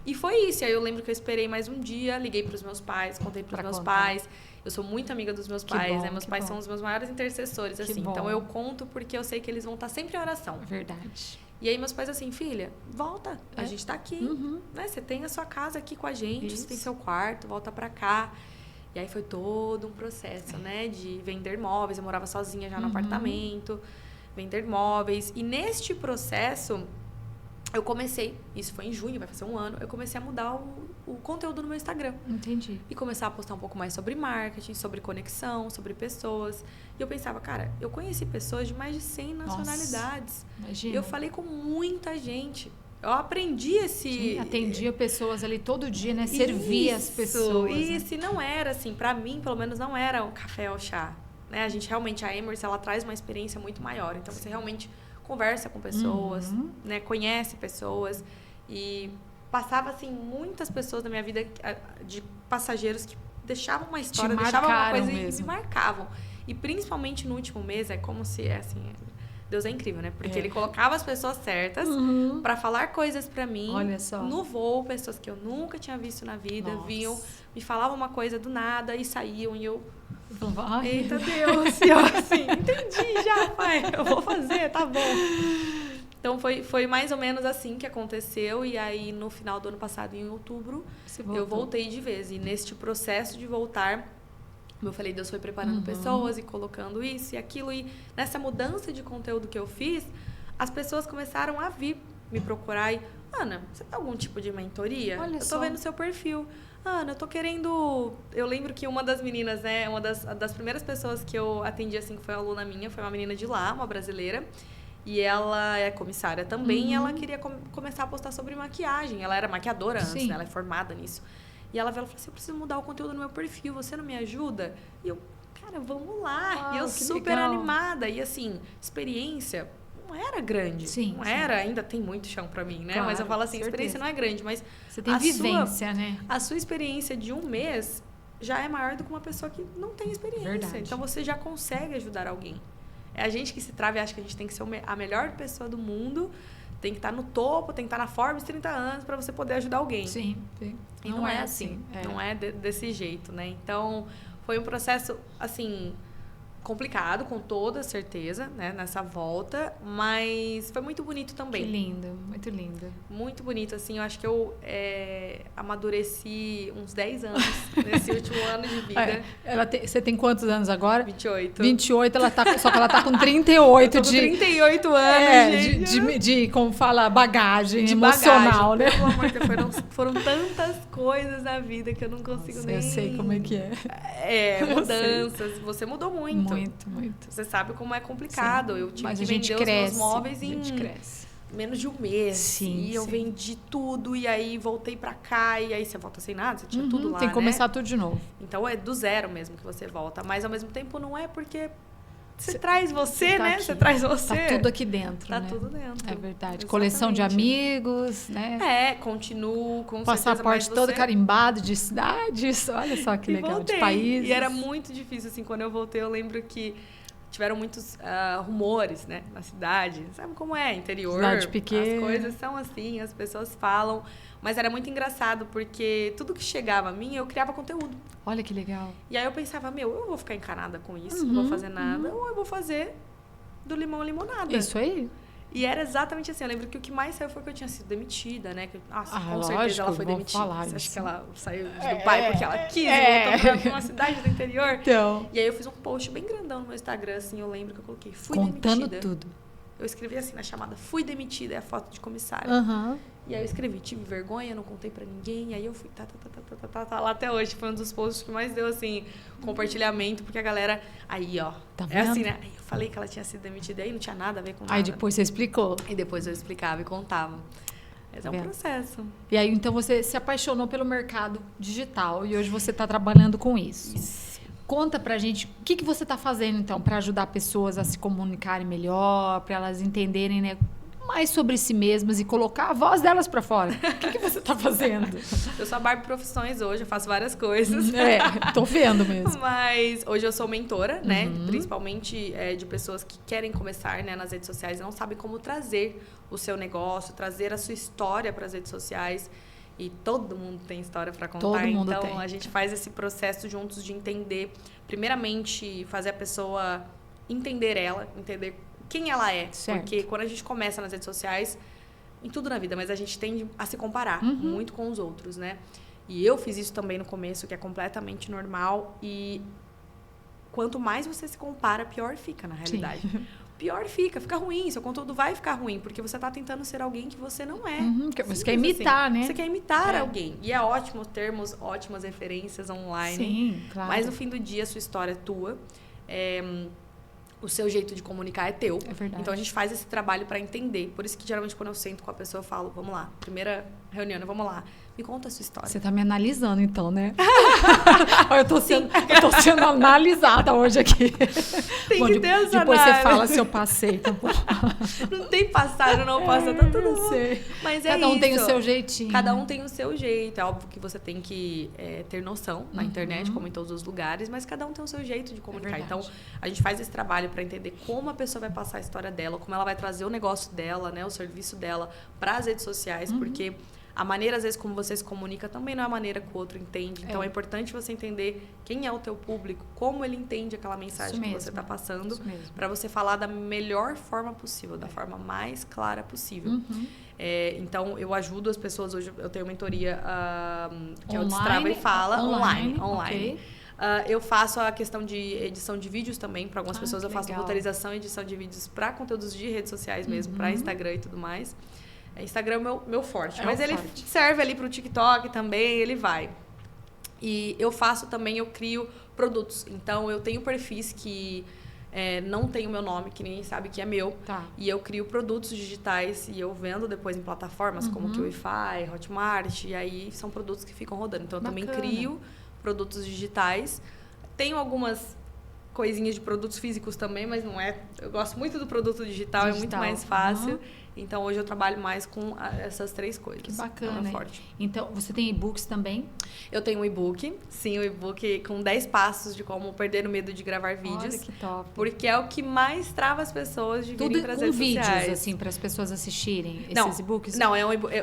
E foi isso. E aí eu lembro que eu esperei mais um dia, liguei pros meus pais, contei pros meus pais. Eu sou muito amiga dos meus pais, né? Meus pais são os meus maiores intercessores, assim. Então eu conto porque eu sei que eles vão estar sempre em oração. Verdade. E aí meus pais assim, filha, volta. A gente tá aqui, né? Você tem a sua casa aqui com a gente, você tem seu quarto, volta pra cá. E aí foi todo um processo, né? De vender móveis. Eu morava sozinha já no apartamento. Vender móveis. E neste processo, eu comecei... Isso foi em junho, vai fazer um ano. Eu comecei a mudar o conteúdo no meu Instagram. Entendi. E começar a postar um pouco mais sobre marketing, sobre conexão, sobre pessoas. E eu pensava, cara, eu conheci pessoas de mais de 100 nacionalidades. Imagina. Eu falei com muita gente. Eu aprendi esse... Atendia pessoas ali todo dia, né? Servia as pessoas. Isso, e não era assim, pra mim, pelo menos, não era um café ou chá. Né? A gente realmente, a Emerson, ela traz uma experiência muito maior. Então, você realmente conversa com pessoas, né? Conhece pessoas. E passava, assim, muitas pessoas na minha vida, de passageiros que deixavam uma história, deixavam uma coisa e me marcavam. E principalmente no último mês, é como se, assim... Deus é incrível, né? Porque ele colocava as pessoas certas pra falar coisas pra mim. Olha só. No voo, pessoas que eu nunca tinha visto na vida, vinham, me falavam uma coisa do nada e saíam. E eu... Eita Deus! E eu assim, entendi já, pai. Eu vou fazer, tá bom. Então, foi mais ou menos assim que aconteceu. E aí, no final do ano passado, em outubro, eu voltei de vez. E neste processo de voltar... Como eu falei, Deus foi preparando pessoas e colocando isso e aquilo. E nessa mudança de conteúdo que eu fiz, as pessoas começaram a vir me procurar. E, Ana, você tem algum tipo de mentoria? Olha eu tô vendo seu perfil. Ana, eu tô querendo... Eu lembro que uma das meninas, né? Uma das primeiras pessoas que eu atendi, assim, que foi uma aluna minha, foi uma menina de lá, uma brasileira. E ela é comissária também. E ela queria começar a postar sobre maquiagem. Ela era maquiadora antes, né? Ela é formada nisso. E ela veio e falou assim, eu preciso mudar o conteúdo no meu perfil, você não me ajuda? E eu, cara, vamos lá. E eu super animada. E assim, experiência não era grande. Não era, ainda tem muito chão pra mim, né? Claro, mas eu falo assim, experiência não é grande, mas... Você tem vivência, né? A sua experiência de um mês já é maior do que uma pessoa que não tem experiência. Verdade. Então você já consegue ajudar alguém. É a gente que se trava e acha que a gente tem que ser a melhor pessoa do mundo... Tem que estar no topo, tem que estar na Forbes 30 anos para você poder ajudar alguém. Sim. E não é assim. Não é desse jeito, né? Então, foi um processo, assim, complicado, com toda certeza, né? Nessa volta. Mas foi muito bonito também. Que lindo, muito lindo. Muito bonito, assim. Eu acho que eu amadureci uns 10 anos nesse último ano de vida. Você tem quantos anos agora? 28. 28, só que ela tá com 38 eu tô com 38 anos, gente. Como fala, bagagem de emocional, né? Pelo amor de Deus, foram tantas coisas na vida que eu não consigo nem... Eu sei como é que é. Mudanças. Você mudou muito. Muito. Você sabe como é complicado. Sim. Eu tive que vender os meus móveis em menos de um mês. Sim, e eu vendi tudo, e aí voltei pra cá, e aí você volta sem nada, você tinha tudo lá, tem que começar tudo de novo. Então é do zero mesmo que você volta. Mas ao mesmo tempo não é porque... Você traz você, né? Você traz você. Tá tudo aqui dentro, Tá tudo dentro. É verdade. Exatamente. Coleção de amigos, né? Continuo com passaporte todo carimbado de cidades. Olha só que legal, voltei. De países. E era muito difícil, assim, quando eu voltei, eu lembro que tiveram muitos rumores, né? Na cidade. Sabe como é? Interior. Cidade pequena. As coisas são assim, as pessoas falam. Mas era muito engraçado, porque tudo que chegava a mim, eu criava conteúdo. Olha que legal. E aí eu pensava, eu vou ficar encanada com isso, não vou fazer nada, ou eu vou fazer do limão limonada. Isso aí. E era exatamente assim. Eu lembro que o que mais saiu foi que eu tinha sido demitida, né? Com certeza lógico, ela foi demitida. Você acha que ela saiu de Dubai porque ela quis e voltou pra uma cidade do interior? Então. E aí eu fiz um post bem grandão no meu Instagram, assim, eu lembro que eu coloquei, fui contando demitida. Tudo. Eu escrevi assim na chamada, fui demitida, é a foto de comissária. E aí eu escrevi, tive vergonha, não contei pra ninguém, e aí eu fui lá até hoje. Foi um dos posts que mais deu, assim, compartilhamento, porque a galera, aí, ó, tá é assim, né? Aí eu falei que ela tinha sido demitida, e aí não tinha nada a ver com nada. Aí depois você explicou. E depois eu explicava e contava. Mas é um processo. E aí, então, você se apaixonou pelo mercado digital, e hoje você tá trabalhando com isso. Conta pra gente o que você tá fazendo, então, para ajudar pessoas a se comunicarem melhor, para elas entenderem, né, mais sobre si mesmas e colocar a voz delas para fora. O que você tá fazendo? Eu sou a Barbie Profissões hoje, eu faço várias coisas. Tô vendo mesmo. Mas hoje eu sou mentora, né? Principalmente de pessoas que querem começar, né, nas redes sociais e não sabem como trazer o seu negócio, trazer a sua história para as redes sociais. E todo mundo tem história para contar. Todo mundo então, tem. A gente faz esse processo juntos de entender, primeiramente, fazer a pessoa entender quem ela é. Certo. Porque quando a gente começa nas redes sociais, em tudo na vida, mas a gente tende a se comparar muito com os outros, né? E eu fiz isso também no começo, que é completamente normal. E quanto mais você se compara, pior fica, na realidade. Sim. Pior fica ruim, seu conteúdo vai ficar ruim, porque você está tentando ser alguém que você não é. Você quer imitar, assim. né? Você quer imitar alguém. E é ótimo termos ótimas referências online. Sim, claro. Mas no fim do dia, a sua história é tua. O seu jeito de comunicar é teu. É verdade. Então, a gente faz esse trabalho para entender. Por isso que, geralmente, quando eu sento com a pessoa, eu falo, vamos lá, primeira reunião, vamos lá. Me conta a sua história. Você tá me analisando, então, né? eu tô sendo analisada hoje aqui. Tem que ter essa Depois você fala se eu passei, tá bom? Não tem passado, não passa, tá tudo bom. Mas Cada um tem o seu jeitinho. Cada um tem o seu jeito. É óbvio que você tem que ter noção na internet, como em todos os lugares, mas cada um tem o seu jeito de comunicar. Então, a gente faz esse trabalho para entender como a pessoa vai passar a história dela, como ela vai trazer o negócio dela, né, o serviço dela para as redes sociais, porque a maneira, às vezes, como você se comunica também não é a maneira que o outro entende. Então, é importante você entender quem é o teu público, como ele entende aquela mensagem que você está passando, para você falar da melhor forma possível, da forma mais clara possível. Então, eu ajudo as pessoas. Hoje eu tenho mentoria que é o Destrava e Fala, online. Okay. Eu faço a questão de edição de vídeos também. Para algumas pessoas, eu faço roteirização e edição de vídeos para conteúdos de redes sociais mesmo, para Instagram e tudo mais. Instagram é meu forte. Mas ele serve ali para o TikTok também, ele vai. E eu faço também, eu crio produtos. Então, eu tenho perfis que não tem o meu nome, que ninguém sabe que é meu. E eu crio produtos digitais e eu vendo depois em plataformas como Qify, Hotmart. E aí, são produtos que ficam rodando. Então, eu também crio produtos digitais. Tenho algumas coisinhas de produtos físicos também, mas não é... Eu gosto muito do produto digital. É muito mais fácil. Então, hoje eu trabalho mais com essas três coisas. Que bacana, forte. Então, você tem e-books também? Eu tenho um e-book. Sim, um e-book com 10 passos de como perder o medo de gravar vídeos. Olha que top. Porque é o que mais trava as pessoas de virem para as redes sociais. Tudo com vídeos, assim, para as pessoas assistirem esses e-books? Não,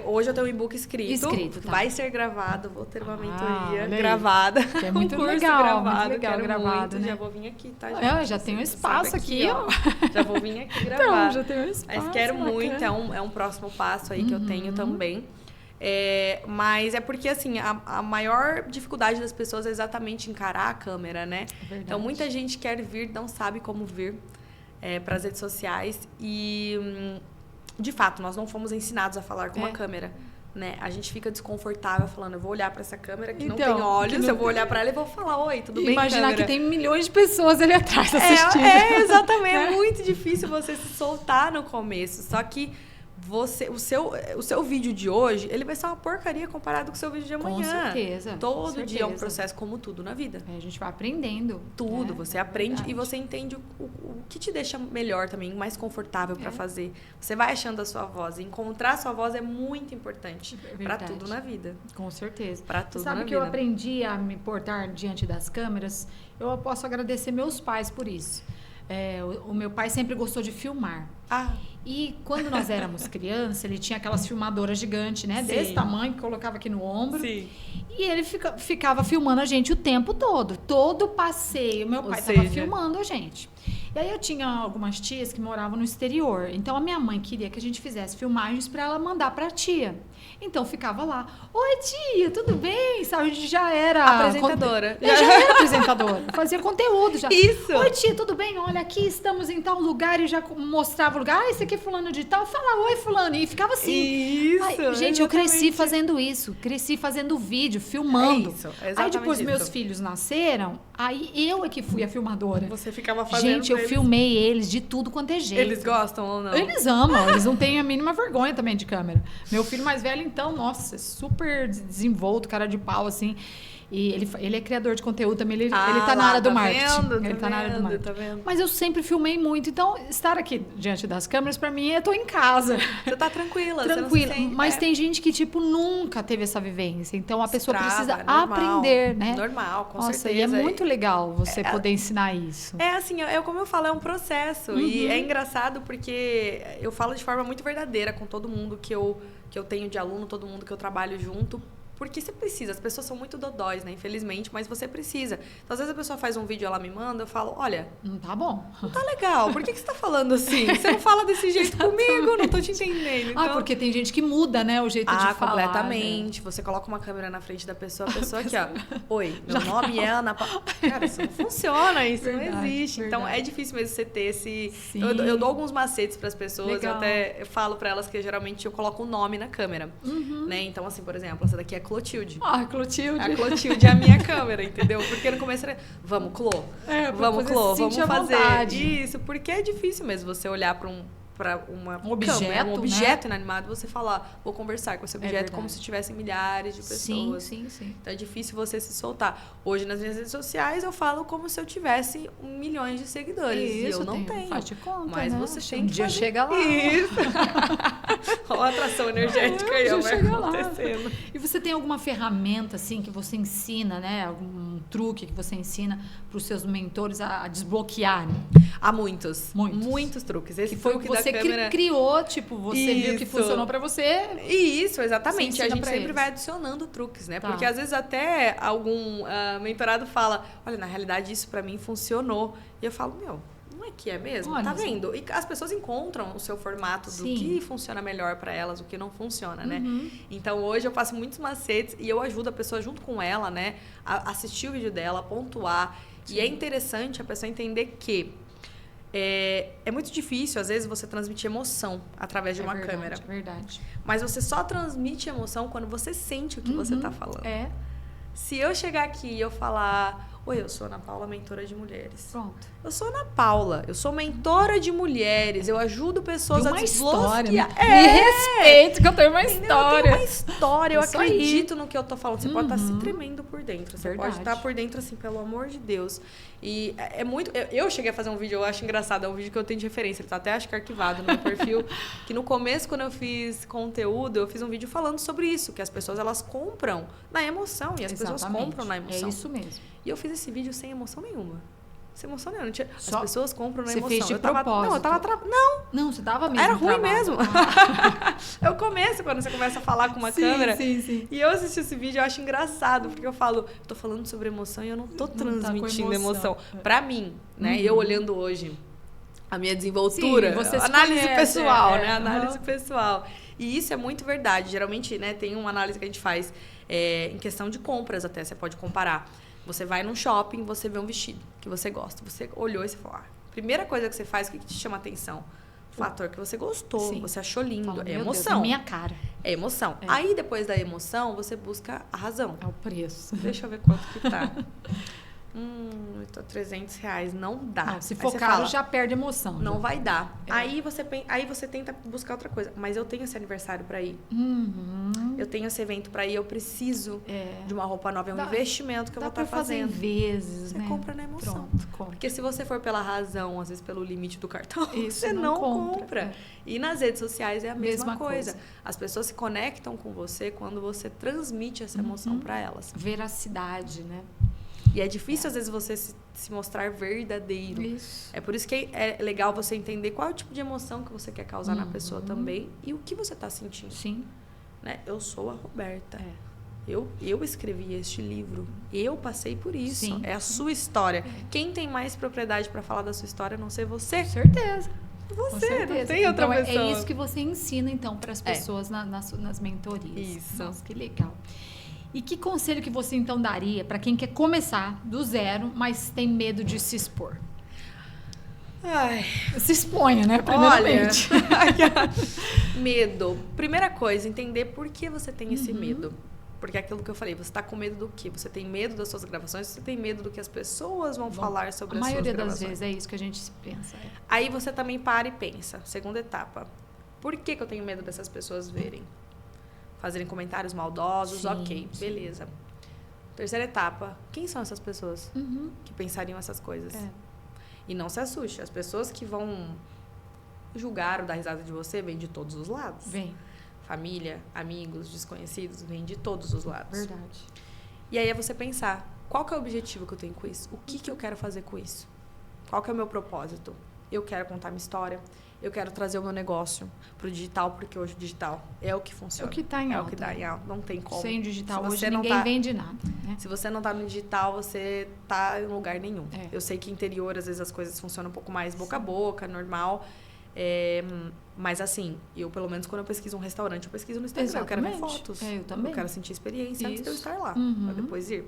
hoje eu tenho um e-book escrito. Vai ser gravado, vou ter uma mentoria gravada. Que é muito curso legal, gravado. Muito legal, gravado, né? Já vou vir aqui, tá? Eu já tenho espaço aqui, ó. Já vou vir aqui gravar. Então, já tenho espaço. Mas quero muito, é um próximo passo aí que eu tenho também. Mas é porque, assim, a maior dificuldade das pessoas é exatamente encarar a câmera, né? Então, muita gente quer vir, não sabe como vir para as redes sociais. E, de fato, nós não fomos ensinados a falar com uma câmera. Né? A gente fica desconfortável falando, eu vou olhar para essa câmera que não tem olhos, eu vou olhar para ela e vou falar, oi, tudo bem, Imaginar que tem milhões de pessoas ali atrás assistindo. Exatamente. É muito difícil você se soltar no começo. Só que o seu vídeo de hoje, ele vai ser uma porcaria comparado com o seu vídeo de amanhã. Com certeza. Todo dia é um processo como tudo na vida. A gente vai aprendendo. Tudo, você aprende e você entende o que te deixa melhor também, mais confortável para fazer. Você vai achando a sua voz. E encontrar a sua voz é muito importante para tudo na vida. Com certeza. Para tudo na vida. Sabe que eu aprendi a me portar diante das câmeras? Eu posso agradecer meus pais por isso. O meu pai sempre gostou de filmar. E quando nós éramos crianças, ele tinha aquelas filmadoras gigantes, né? Sim. Desse tamanho, que colocava aqui no ombro. Sim. E ele ficava filmando a gente o tempo todo. Todo passeio, meu pai estava filmando a gente. E aí eu tinha algumas tias que moravam no exterior. Então a minha mãe queria que a gente fizesse filmagens para ela mandar para a tia. Então ficava lá, oi tia, tudo bem? Sabe, a gente já era... Apresentadora. Eu já era apresentadora, fazia conteúdo já. Isso. Oi tia, tudo bem? Olha, aqui estamos em tal lugar e já mostrava o lugar. Ah, esse aqui é fulano de tal. Fala, oi fulano. E ficava assim. Isso. Ai, gente, exatamente. eu cresci fazendo isso. Cresci fazendo vídeo, filmando. É isso, aí depois isso. meus filhos nasceram, aí eu é que fui a filmadora. Você ficava fazendo. Gente, eu filmei eles de tudo quanto é jeito. Eles gostam ou não? Eles amam, eles não têm a mínima vergonha também de câmera. Meu filho mais velho, então, nossa, é super desenvolto, cara de pau, assim. E ele é criador de conteúdo também, ele tá na área do marketing. Ele tá na área do marketing. Tá vendo? Mas eu sempre filmei muito, então estar aqui diante das câmeras, pra mim, eu tô em casa. Você tá tranquila. Tranquila. Você não se Mas tem gente que, tipo, nunca teve essa vivência. Então, a pessoa precisa normal, aprender, né? Normal, com Nossa, certeza. e é muito legal você poder ensinar isso. É assim, como eu falo, é um processo. E é engraçado porque eu falo de forma muito verdadeira com todo mundo que eu tenho de aluno, todo mundo que eu trabalho junto. Porque você precisa, as pessoas são muito dodóis, né? Infelizmente, mas você precisa. Então, às vezes a pessoa faz um vídeo, ela me manda, eu falo, olha... Não tá bom. Não tá legal, por que você tá falando assim? Você não fala desse jeito comigo, não tô te entendendo. Então... porque tem gente que muda, né, o jeito de falar. Completamente. Né? Você coloca uma câmera na frente da pessoa, a pessoa aqui, ó. Oi, meu nome é Ana Paula. Cara, isso não funciona, isso verdade, não existe. Verdade. Então, é difícil mesmo você ter esse... Eu dou alguns macetes pras pessoas, legal. Eu falo pra elas que, geralmente, eu coloco o nome na câmera. Né? Então, assim, por exemplo, essa daqui é Clotilde. Ah, Clotilde. A Clotilde é a minha câmera, entendeu? Porque no começo era, vamos, Clô. Vamos, Clô, vamos fazer. Vontade. Isso, porque é difícil mesmo você olhar para um objeto inanimado, você falar, vou conversar com esse objeto como se tivessem milhares de pessoas. Sim. Então é difícil você se soltar. Hoje, nas minhas redes sociais, eu falo como se eu tivesse milhões de seguidores. Isso, e eu não tenho. Faz de conta, mas né? você tem um que dia fazer. Chega lá. Isso. Olha a atração energética aí, vai acontecendo. Lá. E você tem alguma ferramenta, assim, que você ensina, né? Algum truque que você ensina para os seus mentores a desbloquearem? Há muitos truques. Esse que foi o que você criou, tipo, você viu que funcionou pra você. Isso, exatamente. A gente sempre vai adicionando truques, né? Porque às vezes até algum mentorado fala, olha, na realidade isso pra mim funcionou. E eu falo, não é que é mesmo? Olha, tá vendo? E as pessoas encontram o seu formato do que funciona melhor pra elas, o que não funciona, né? Então hoje eu faço muitos macetes e eu ajudo a pessoa junto com ela, né? A assistir o vídeo dela, a pontuar. Sim. E é interessante a pessoa entender que é muito difícil, às vezes, você transmitir emoção através de uma câmera. É verdade. Mas você só transmite emoção quando você sente o que você tá falando. Se eu chegar aqui e eu falar... Oi, eu sou Ana Paula, mentora de mulheres. Pronto. Eu sou Ana Paula, eu sou mentora de mulheres, eu ajudo pessoas a desbloquear. Me respeito, que eu tenho uma história. Eu tenho uma história, eu acredito no que eu tô falando. Você pode estar se tremendo por dentro, você pode estar por dentro assim, pelo amor de Deus. E é muito... Eu cheguei a fazer um vídeo, eu acho engraçado, é um vídeo que eu tenho de referência, ele tá até acho que arquivado no meu perfil, que no começo, quando eu fiz conteúdo, eu fiz um vídeo falando sobre isso, que as pessoas, elas compram na emoção, e as pessoas compram na emoção. É isso mesmo. E eu fiz esse vídeo sem emoção nenhuma. Sem emoção nenhuma. As pessoas compram na emoção. Você fez de propósito. Não, você tava mesmo. Era ruim mesmo. É o começo, quando você começa a falar com uma câmera. Sim. E eu assisti esse vídeo, eu acho engraçado, porque eu falo, tô falando sobre emoção e eu não tô transmitindo emoção. Pra mim, né? Eu olhando hoje a minha desenvoltura. Você análise pessoal, né? Análise pessoal. E isso é muito verdade. Geralmente, né, tem uma análise que a gente faz em questão de compras até, você pode comparar. Você vai num shopping, você vê um vestido que você gosta. Você olhou e você falou, primeira coisa que você faz, o que te chama atenção? O fator que você gostou, você achou lindo. É emoção. Deus, minha cara. É emoção. Aí, depois da emoção, você busca a razão. É o preço. Deixa eu ver quanto que tá. Tô R$300. Não dá. Não, se for caro, já perde emoção. Não vai dar. Aí você tenta buscar outra coisa. Mas eu tenho esse aniversário pra ir. Eu tenho esse evento pra ir. Eu preciso de uma roupa nova. É um investimento que eu vou estar fazendo. Vezes, você compra na emoção. Pronto. Porque se você for pela razão, às vezes pelo limite do cartão, você não compra. E nas redes sociais é a mesma coisa. As pessoas se conectam com você quando você transmite essa emoção pra elas. Veracidade, né? E é difícil, às vezes, você se mostrar verdadeiro. Isso. É por isso que é legal você entender qual é o tipo de emoção que você quer causar na pessoa também e o que você está sentindo. Sim. Né? Eu sou a Roberta. Eu escrevi este livro, eu passei por isso, Sim. é a sua história. Quem tem mais propriedade para falar da sua história a não ser você? Com certeza. Você, não tem outra então, pessoa. É isso que você ensina, então, para as pessoas nas mentorias. Isso. Nossa, que legal. E que conselho que você, então, daria para quem quer começar do zero, mas tem medo de se expor? Ai, se exponha, né? Primeiramente. Olha, medo. Primeira coisa, entender por que você tem esse medo. Porque é aquilo que eu falei, você está com medo do quê? Você tem medo das suas gravações? Você tem medo do que as pessoas vão falar sobre as suas gravações? A maioria das vezes é isso que a gente pensa. Aí você também para e pensa. Segunda etapa. Por que eu tenho medo dessas pessoas verem? Fazerem comentários maldosos? Ok, beleza. Terceira etapa. Quem são essas pessoas que pensariam essas coisas? E não se assuste. As pessoas que vão julgar ou dar risada de você vêm de todos os lados. Vem. Família, amigos, desconhecidos, vêm de todos os lados. Verdade. E aí é você pensar, qual que é o objetivo que eu tenho com isso? O que eu quero fazer com isso? Qual que é o meu propósito? Eu quero contar minha história, eu quero trazer o meu negócio pro digital, porque hoje o digital é o que funciona. É o que tá em alta. É o que dá em alta, não tem como. Sem digital hoje ninguém vende nada. Né? Se você não tá no digital, você tá em lugar nenhum. Eu sei que interior, às vezes, as coisas funcionam um pouco mais boca a boca, normal. Mas assim, eu pelo menos quando eu pesquiso um restaurante, eu pesquiso no Instagram. Exatamente. Eu quero ver fotos. Eu também. Eu quero sentir experiência antes de eu estar lá, pra depois ir.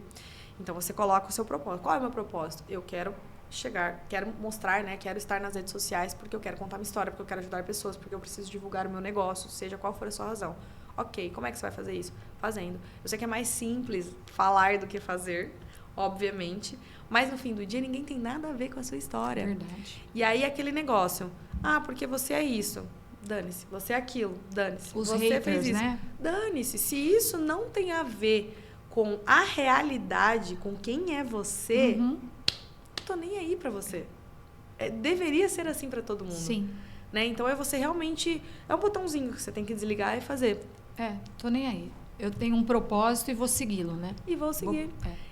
Então você coloca o seu propósito. Qual é o meu propósito? Eu quero chegar, quero mostrar, né? Quero estar nas redes sociais porque eu quero contar minha história, porque eu quero ajudar pessoas, porque eu preciso divulgar o meu negócio, seja qual for a sua razão. Ok, como é que você vai fazer isso? Fazendo. Eu sei que é mais simples falar do que fazer, obviamente, mas no fim do dia ninguém tem nada a ver com a sua história. Verdade. E aí aquele negócio, porque você é isso, dane-se, você é aquilo, dane-se. Os você haters, fez isso, né? Dane-se. Se isso não tem a ver com a realidade, com quem é você, não tô nem aí pra você. Deveria ser assim pra todo mundo. Sim. Né? Então é você realmente, é um botãozinho que você tem que desligar e fazer. Tô nem aí. Eu tenho um propósito e vou segui-lo, né? E vou seguir.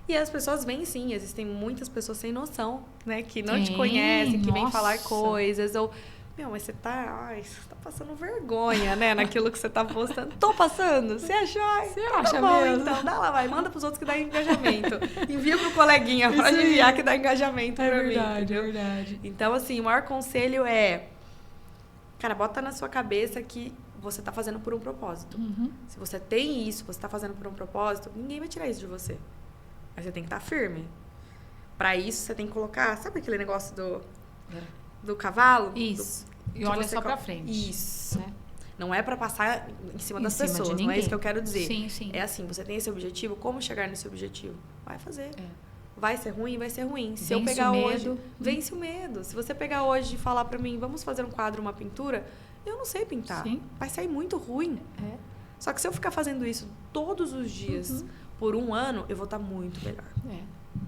E as pessoas vêm sim, existem muitas pessoas sem noção, né? Que não te conhecem, que vêm falar coisas. Ou, mas você tá passando vergonha, né? Naquilo que você tá postando. Tô passando? Você achou? Você acha tá bom, mesmo? Então, dá lá, vai. Manda pros outros que dá engajamento. Envia pro coleguinha, pode enviar que dá engajamento pra mim. É verdade. Então, assim, o maior conselho é... Cara, bota na sua cabeça que você tá fazendo por um propósito. Se você tem isso, você tá fazendo por um propósito, ninguém vai tirar isso de você. Mas você tem que estar firme. Pra isso, você tem que colocar... Sabe aquele negócio do cavalo? Isso. E olha só pra frente. Isso. Né? Não é pra passar em cima das pessoas. Não é isso que eu quero dizer. Sim. É assim, você tem esse objetivo, como chegar nesse objetivo? Vai fazer. Vai ser ruim, vai ser ruim. Se eu pegar hoje... Vence o medo. Se você pegar hoje e falar pra mim, vamos fazer um quadro, uma pintura... Eu não sei pintar. Sim. Vai sair muito ruim. Só que se eu ficar fazendo isso todos os dias, por um ano, eu vou estar muito melhor.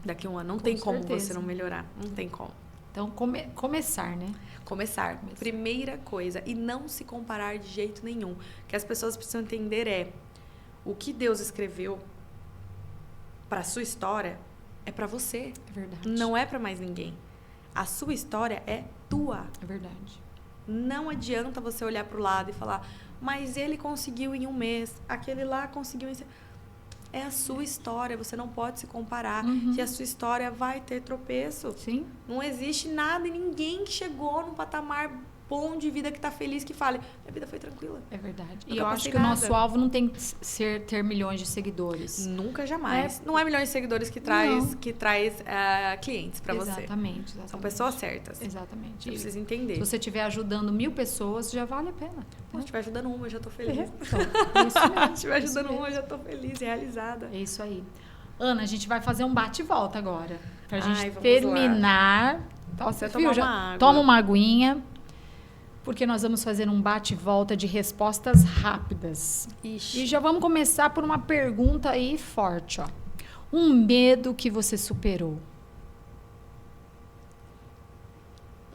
Daqui a um ano. Não tem como você não melhorar. Não tem como. Então, começar, né? Começar. Primeira coisa. E não se comparar de jeito nenhum. O que as pessoas precisam entender o que Deus escreveu para a sua história é para você. É verdade. Não é para mais ninguém. A sua história é tua. É verdade. Não adianta você olhar para o lado e falar, mas ele conseguiu em um mês, aquele lá conseguiu em... É a sua história, você não pode se comparar. Que a sua história vai ter tropeço. Sim. Não existe nada e ninguém que chegou num patamar bom de vida, que está feliz, que fale, minha vida foi tranquila. É verdade. Nunca e eu acho que nada. O nosso alvo não tem que ser ter milhões de seguidores. Nunca, jamais. Não é milhões de seguidores que traz clientes para você. Exatamente. São pessoas certas. Exatamente. Você precisa entender. Se você estiver ajudando 1000 pessoas, já vale a pena. Se estiver ajudando uma, eu já estou feliz. Então, é isso mesmo. Se estiver ajudando uma, eu já estou feliz, realizada. É isso aí. Ana, a gente vai fazer um bate e volta agora. Pra gente vamos terminar. Você tomar uma água. Toma uma aguinha. Porque nós vamos fazer um bate e volta de respostas rápidas. Ixi. E já vamos começar por uma pergunta aí forte, ó. Um medo que você superou.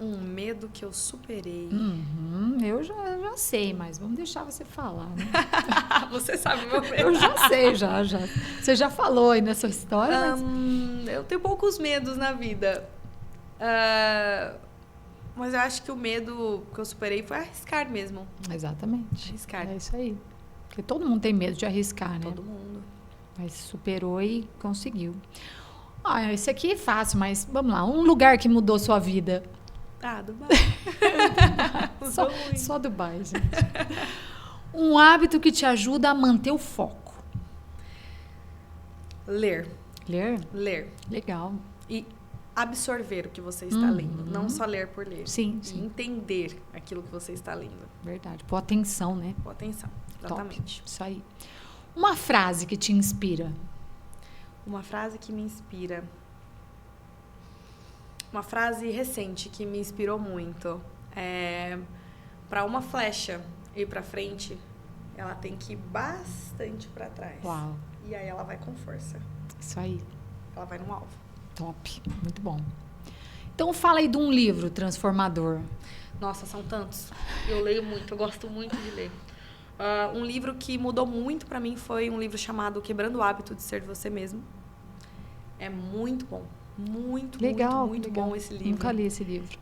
Um medo que eu superei. Eu já sei, mas vamos deixar você falar, né? Você sabe o meu medo. Eu já sei, já. Você já falou aí nessa história, mas... Eu tenho poucos medos na vida. Mas eu acho que o medo que eu superei foi arriscar mesmo. Exatamente. Arriscar. É isso aí. Porque todo mundo tem medo de arriscar, né? Todo mundo. Mas superou e conseguiu. Esse aqui é fácil, mas vamos lá. Um lugar que mudou sua vida. Dubai. Só Dubai, gente. Um hábito que te ajuda a manter o foco. Ler. Ler? Legal. E absorver o que você está lendo. Não só ler por ler. Sim. E entender aquilo que você está lendo. Verdade. Pôr atenção, né? Pôr atenção. Exatamente. Top. Isso aí. Uma frase que te inspira. Uma frase que me inspira. Uma frase recente que me inspirou muito. Para uma flecha ir para frente, ela tem que ir bastante para trás. Uau. E aí ela vai com força. Isso aí. Ela vai no alvo. Top. Muito bom. Então fala aí de um livro transformador. Nossa, são tantos. Eu leio muito, eu gosto muito de ler. Um livro que mudou muito para mim foi um livro chamado Quebrando o Hábito de Ser Você Mesmo. É muito bom. Muito legal. bom esse livro. Nunca li esse livro.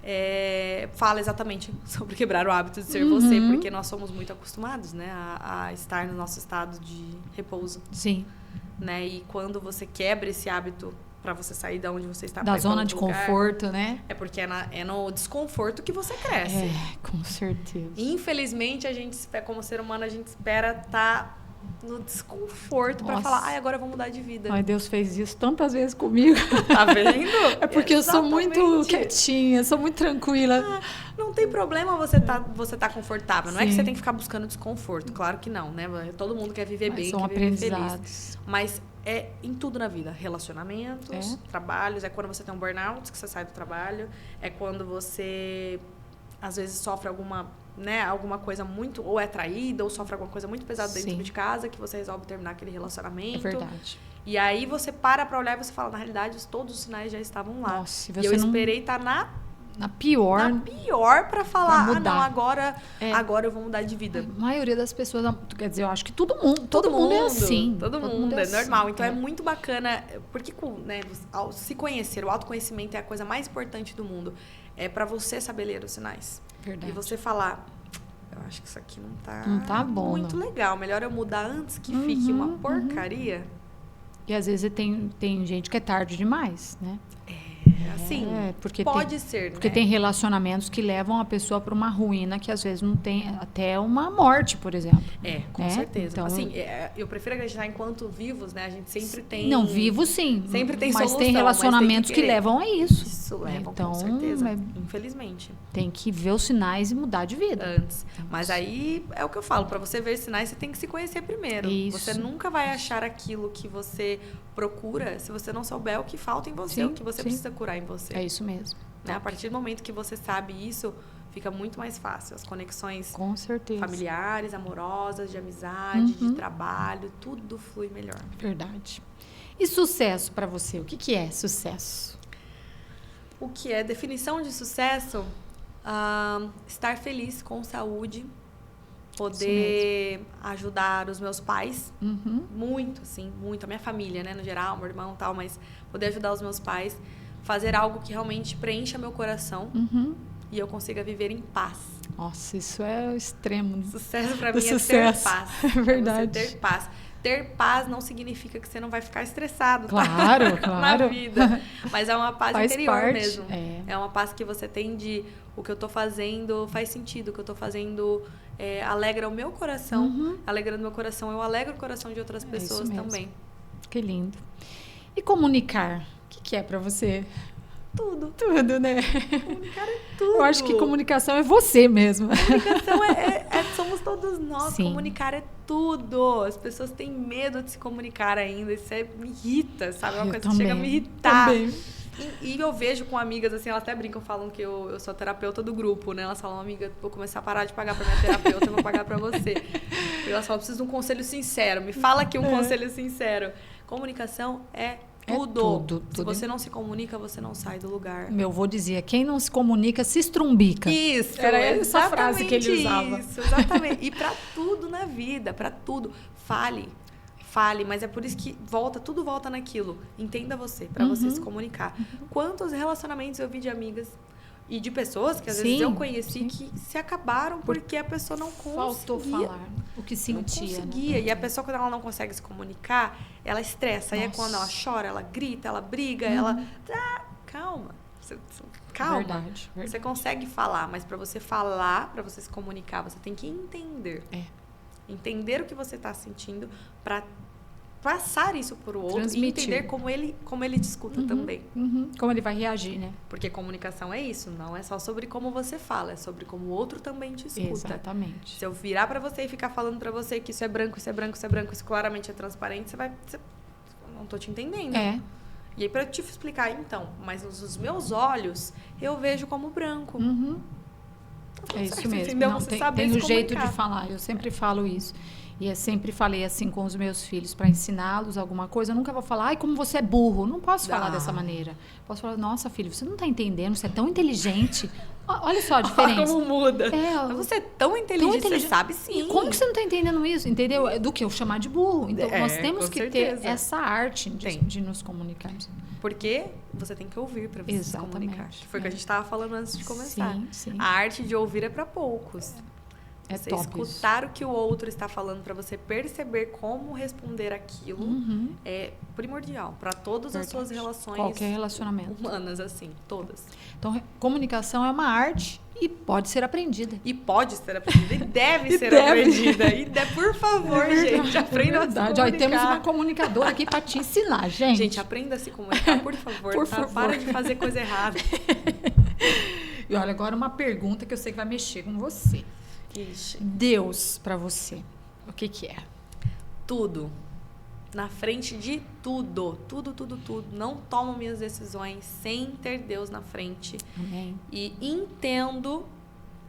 Fala exatamente sobre quebrar o hábito de ser você, porque nós somos muito acostumados, né, a estar no nosso estado de repouso. Sim. Né? E quando você quebra esse hábito para você sair da onde você está, da zona de conforto, né? É porque é no desconforto que você cresce. Com certeza. Infelizmente, a gente, como ser humano, a gente espera estar no desconforto para falar, agora eu vou mudar de vida. Ai, Deus fez isso tantas vezes comigo. Tá vendo? É porque eu sou muito quietinha, sou muito tranquila. Não tem problema você tá confortável. Não é que você tem que ficar buscando desconforto. Claro que não, né? Todo mundo quer viver bem, quer viver feliz. Mas é em tudo na vida. Relacionamentos, trabalhos. É quando você tem um burnout, que você sai do trabalho. É quando você, às vezes, sofre alguma coisa muito... Ou é traída, ou sofre alguma coisa muito pesada dentro de casa, que você resolve terminar aquele relacionamento. É verdade. E aí você para pra olhar e você fala, na realidade, todos os sinais já estavam lá. Nossa, e eu esperei estar na pior para falar, pra mudar. Agora eu vou mudar de vida. A maioria das pessoas, quer dizer, eu acho que todo mundo é assim. Todo mundo é normal. Então é muito bacana, porque ao se conhecer, o autoconhecimento é a coisa mais importante do mundo. É para você saber ler os sinais. Verdade. E você falar, eu acho que isso aqui não tá bom, muito legal. Melhor eu mudar antes que fique uma porcaria. E às vezes tem gente que é tarde demais, né? Assim, porque pode ser, porque né? tem relacionamentos que levam a pessoa para uma ruína que às vezes não tem, até uma morte, por exemplo. Com certeza. Então, assim, eu prefiro acreditar enquanto vivos, né? A gente sempre tem... Não, vivo sim. Sempre tem mas solução. Tem relacionamentos que levam a isso. Isso leva, então, com certeza. Infelizmente. Tem que ver os sinais e mudar de vida. Antes. Mas aí, é o que eu falo. Para você ver sinais, você tem que se conhecer primeiro. Isso. Você nunca vai achar aquilo que você procura se você não souber o que falta em você, o que você precisa curar em você. É isso mesmo. Né? A partir do momento que você sabe isso, fica muito mais fácil. As conexões com certeza. Familiares, amorosas, de amizade, de trabalho, tudo flui melhor. Verdade. E sucesso para você? O que é sucesso? O que é definição de sucesso? Estar feliz, com saúde, poder ajudar os meus pais, muito, assim, muito, a minha família, né, no geral, meu irmão e tal, mas poder ajudar os meus pais, fazer algo que realmente preencha meu coração e eu consiga viver em paz. Nossa, isso é o extremo. Sucesso para mim é ter paz. É verdade. É você ter paz. Ter paz não significa que você não vai ficar estressado, claro, na vida. Mas é uma paz faz interior parte, mesmo. É uma paz que você tem de o que eu tô fazendo faz sentido, o que eu tô fazendo alegra o meu coração. Alegrando meu coração, eu alegro o coração de outras pessoas também. Que lindo. E comunicar? O que é para você? Tudo, né? Comunicar é tudo. Eu acho que comunicação é você mesmo. Comunicação somos todos nós. Sim. Comunicar é tudo. As pessoas têm medo de se comunicar ainda. Isso me irrita, sabe? É uma coisa que chega a me irritar. E eu vejo com amigas, assim, elas até brincam, falam que eu sou a terapeuta do grupo, né? Elas falam, amiga, vou começar a parar de pagar pra minha terapeuta, eu vou pagar pra você. E elas falam, preciso de um conselho sincero. Me fala aqui um conselho sincero. Comunicação é tudo. Se você não se comunica, você não sai do lugar. Meu avô dizia, quem não se comunica se estrumbica. Isso. Era essa frase que ele usava. Isso, exatamente. E pra tudo na vida, pra tudo. Fale, mas é por isso que tudo volta naquilo. Entenda você, pra você se comunicar. Quantos relacionamentos eu vi de amigas e de pessoas que às vezes eu conheci que se acabaram porque a pessoa não conseguia. Faltou falar. o que sentia. Não conseguia. E a pessoa, quando ela não consegue se comunicar, ela estressa. Aí é quando ela chora, ela grita, ela briga, ela... calma. Calma. Verdade. Você consegue falar, mas para você falar, para você se comunicar, você tem que entender. Entender o que você está sentindo para passar isso para o outro. Transmitir. E entender como ele te escuta também. Como ele vai reagir, né? Porque comunicação é isso, não é só sobre como você fala, é sobre como o outro também te escuta. Exatamente. Se eu virar para você e ficar falando para você que isso é branco, isso é branco, isso é branco, isso claramente é transparente, você não tô te entendendo. E aí, para eu te explicar, então, mas nos meus olhos, eu vejo como branco. É isso mesmo. Não, tem um jeito de falar. Eu sempre falo isso. E eu sempre falei assim com os meus filhos, para ensiná-los alguma coisa. Eu nunca vou falar, ai, como você é burro. Não posso falar dessa maneira. Posso falar, nossa, filho, você não está entendendo, você é tão inteligente. Olha só a diferença. Olha como muda. Você é tão inteligente, você sabe sim. E como que você não está entendendo isso? Entendeu? Do que eu chamar de burro. Então, nós temos que ter essa arte de nos comunicarmos. Porque você tem que ouvir para você se comunicar. Foi o que a gente estava falando antes de começar. Sim. A arte de ouvir é para poucos. Você escutar o que o outro está falando para você perceber como responder aquilo é primordial para todas as suas relações. Qualquer relacionamento. Humanas, assim, todas. Então, comunicação é uma arte e pode ser aprendida. E pode ser aprendida e deve ser aprendida. Por favor, gente, aprenda a se comunicar. E temos uma comunicadora aqui para te ensinar, gente. Gente, aprenda a se comunicar, por favor. Por favor. Para de fazer coisa errada. E olha, agora uma pergunta que eu sei que vai mexer com você. Ixi. Deus para você, o que é? Tudo. Na frente de tudo. Tudo. Não tomo minhas decisões sem ter Deus na frente. Amém. E entendo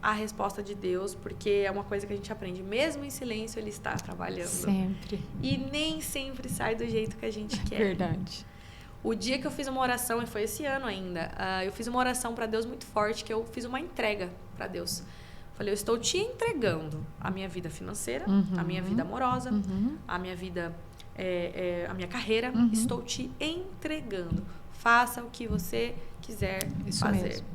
a resposta de Deus, porque é uma coisa que a gente aprende. Mesmo em silêncio, Ele está trabalhando. Sempre. E nem sempre sai do jeito que a gente quer. Verdade. O dia que eu fiz uma oração, e foi esse ano ainda, eu fiz uma oração para Deus muito forte, que eu fiz uma entrega para Deus. Falei, eu estou te entregando a minha vida financeira, a minha vida amorosa, a minha vida, a minha carreira. Estou te entregando. Faça o que você quiser fazer. Mesmo.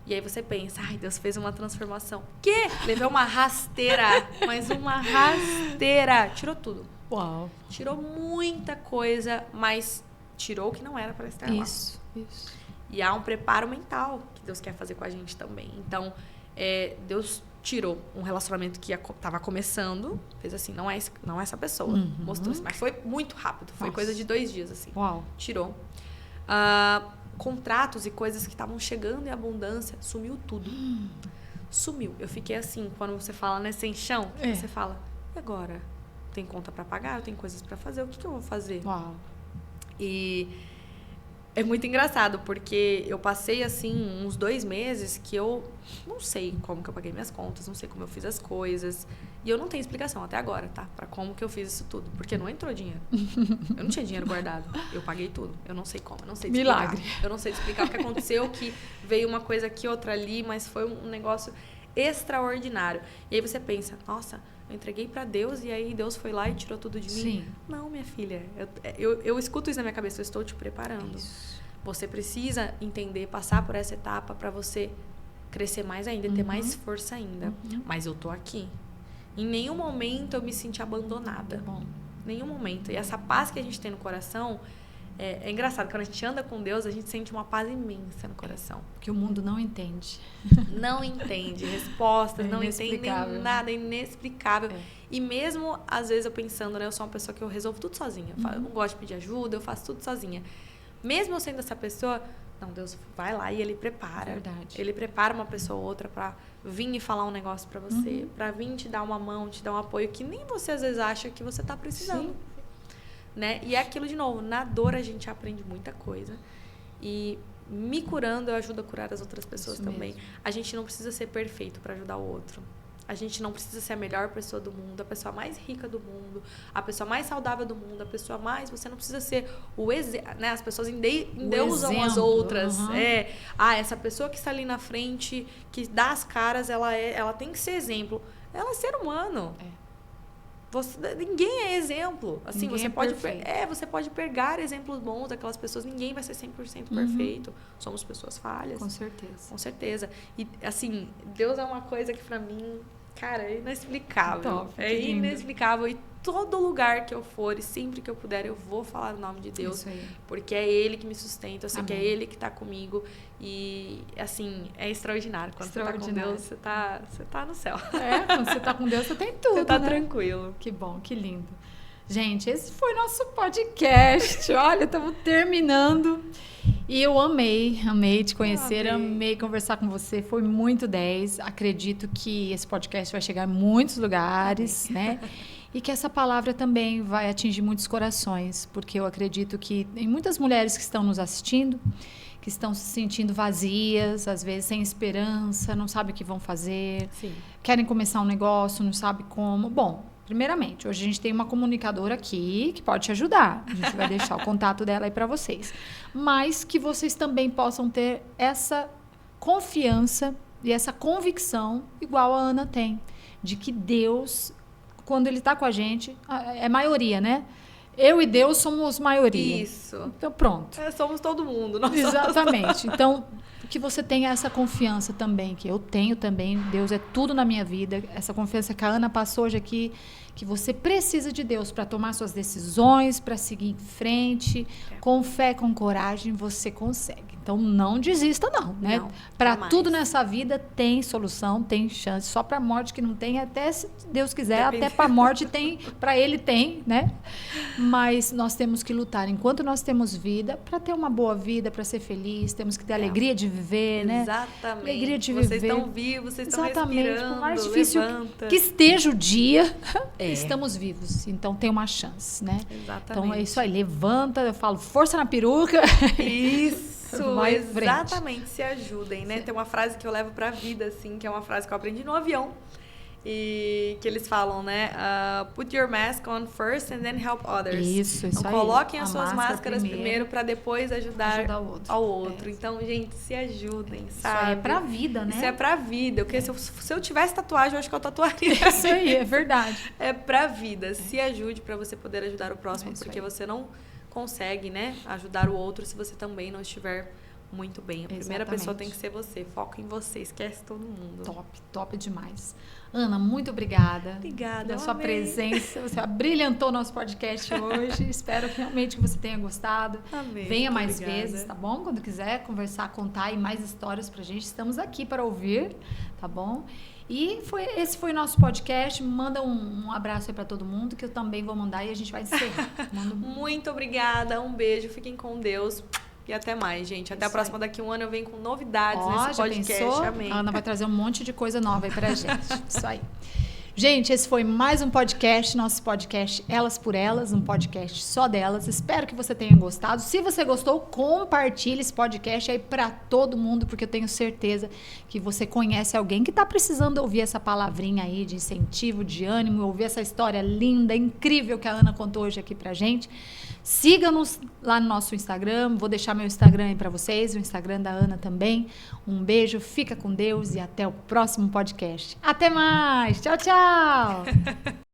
E aí você pensa, ai, Deus fez uma transformação. Que? Levei uma rasteira, mas uma rasteira. Tirou tudo. Uau. Tirou muita coisa, mas tirou o que não era para estar lá. Isso. E há um preparo mental que Deus quer fazer com a gente também. Então, Deus tirou um relacionamento que estava começando, fez assim, não é essa pessoa, mostrou assim, mas foi muito rápido, foi coisa de 2 dias, assim. Uau. Tirou. Contratos e coisas que estavam chegando em abundância, sumiu tudo. Sumiu. Eu fiquei assim, quando você fala, né, sem chão, você fala, e agora? Tem conta para pagar, eu tenho coisas para fazer, o que eu vou fazer? Uau. E é muito engraçado, porque eu passei, assim, uns 2 meses que eu não sei como que eu paguei minhas contas, não sei como eu fiz as coisas. E eu não tenho explicação até agora, tá? Pra como que eu fiz isso tudo. Porque não entrou dinheiro. Eu não tinha dinheiro guardado. Eu paguei tudo. Eu não sei como, eu não sei explicar. Milagre. Eu não sei explicar o que aconteceu, que veio uma coisa aqui, outra ali, mas foi um negócio extraordinário. E aí você pensa, nossa, eu entreguei pra Deus e aí Deus foi lá e tirou tudo de mim. Sim. Não, minha filha. Eu escuto isso na minha cabeça, eu estou te preparando. Isso. Você precisa entender, passar por essa etapa para você crescer mais ainda, ter mais força ainda. Mas eu tô aqui. Em nenhum momento eu me senti abandonada. Bom. Nenhum momento. E essa paz que a gente tem no coração, é engraçado. Quando a gente anda com Deus, a gente sente uma paz imensa no coração. Que o mundo não entende. Não entende respostas, não entende nada, é inexplicável. E mesmo, às vezes, eu pensando, né? Eu sou uma pessoa que eu resolvo tudo sozinha. Eu não gosto de pedir ajuda, eu faço tudo sozinha. Mesmo eu sendo essa pessoa, não, Deus vai lá e Ele prepara. Verdade. Ele prepara uma pessoa ou outra para vir e falar um negócio para você, para vir te dar uma mão, te dar um apoio que nem você às vezes acha que você tá precisando. Sim. Né? E é aquilo de novo, na dor a gente aprende muita coisa. E me curando, eu ajudo a curar as outras pessoas Isso também. mesmo. A gente não precisa ser perfeito para ajudar o outro. A gente não precisa ser a melhor pessoa do mundo, a pessoa mais rica do mundo, a pessoa mais saudável do mundo, a pessoa mais... Você não precisa ser o exemplo, né? As pessoas endeusam as outras. Essa pessoa que está ali na frente, que dá as caras, ela tem que ser exemplo. Ela é ser humano. Ninguém é exemplo. Assim, ninguém você pode pegar exemplos bons daquelas pessoas. Ninguém vai ser 100% perfeito. Somos pessoas falhas. Com certeza. Com certeza. E, assim, Deus é uma coisa que pra mim... Cara, é inexplicável. Top, é inexplicável. E todo lugar que eu for, e sempre que eu puder, eu vou falar o nome de Deus. Isso aí. Porque é Ele que me sustenta, eu sei Amém. que é Ele que tá comigo. E, assim, é extraordinário. Quando você tá com Deus, você tá no céu. Quando você tá com Deus, você tem tudo, Você tá né? tranquilo. Que bom, que lindo. Gente, esse foi nosso podcast. Olha, estamos terminando. E eu amei te conhecer, amei conversar com você. Foi muito 10. Acredito que esse podcast vai chegar em muitos lugares, né? E que essa palavra também vai atingir muitos corações, porque eu acredito que tem muitas mulheres que estão nos assistindo, que estão se sentindo vazias, às vezes sem esperança, não sabem o que vão fazer, Sim. querem começar um negócio, não sabem como. Bom, primeiramente, hoje a gente tem uma comunicadora aqui que pode te ajudar. A gente vai deixar o contato dela aí para vocês. Mas que vocês também possam ter essa confiança e essa convicção, igual a Ana tem, de que Deus, quando Ele está com a gente, é maioria, né? Eu e Deus somos maioria. Isso. Então, pronto. Somos todo mundo. Nós Exatamente. Então, que você tenha essa confiança também, que eu tenho também. Deus é tudo na minha vida. Essa confiança que a Ana passou hoje aqui, que você precisa de Deus para tomar suas decisões, para seguir em frente. Com fé, com coragem, você consegue. Então, não desista não, né? Para tudo nessa vida tem solução, tem chance. Só para a morte que não tem, até se Deus quiser, até para a morte tem, para Ele tem, né? Mas nós temos que lutar enquanto nós temos vida, para ter uma boa vida, para ser feliz, temos que ter alegria de viver, né? Exatamente. Alegria de viver. Vocês estão vivos, vocês estão respirando, por mais difícil levanta. que esteja o dia, estamos vivos. Então, tem uma chance, né? Exatamente. Então, é isso aí. Levanta, eu falo, força na peruca. Isso, Vai exatamente. Se ajudem, né? Tem uma frase que eu levo pra vida, assim, que é uma frase que eu aprendi no avião. E que eles falam, né? Put your mask on first and then help others. Isso então, aí. Coloquem as suas máscaras primeiro para depois ajudar ao outro. É. Então, gente, se ajudem, Isso sabe? é pra vida, né? Isso é pra vida. Porque se eu tivesse tatuagem, eu acho que eu tatuaria. Isso aí, é verdade. É pra vida. Se ajude para você poder ajudar o próximo, porque aí. você não consegue, né, ajudar o outro se você também não estiver muito bem. A primeira pessoa tem que ser você. Foca em você, esquece todo mundo. Top demais. Ana, muito obrigada. Obrigada. Pela sua presença. Você abrilhantou nosso podcast hoje. Espero realmente que você tenha gostado. Amém. Venha mais vezes, tá bom? Quando quiser conversar, contar aí mais histórias pra gente, estamos aqui para ouvir, tá bom? E esse foi o nosso podcast. Manda um abraço aí pra todo mundo, que eu também vou mandar e a gente vai encerrar. Muito obrigada, um beijo, fiquem com Deus. E até mais, gente. Até a próxima. Daqui um ano eu venho com novidades nesse podcast. Pensou? Amém. A Ana vai trazer um monte de coisa nova aí pra gente. Isso aí. Gente, esse foi mais um podcast, nosso podcast Elas por Elas, um podcast só delas. Espero que você tenha gostado. Se você gostou, compartilhe esse podcast aí para todo mundo, porque eu tenho certeza que você conhece alguém que está precisando ouvir essa palavrinha aí de incentivo, de ânimo, ouvir essa história linda, incrível que a Ana contou hoje aqui pra gente. Siga-nos lá no nosso Instagram, vou deixar meu Instagram aí para vocês, o Instagram da Ana também. Um beijo, fica com Deus e até o próximo podcast. Até mais! Tchau, tchau!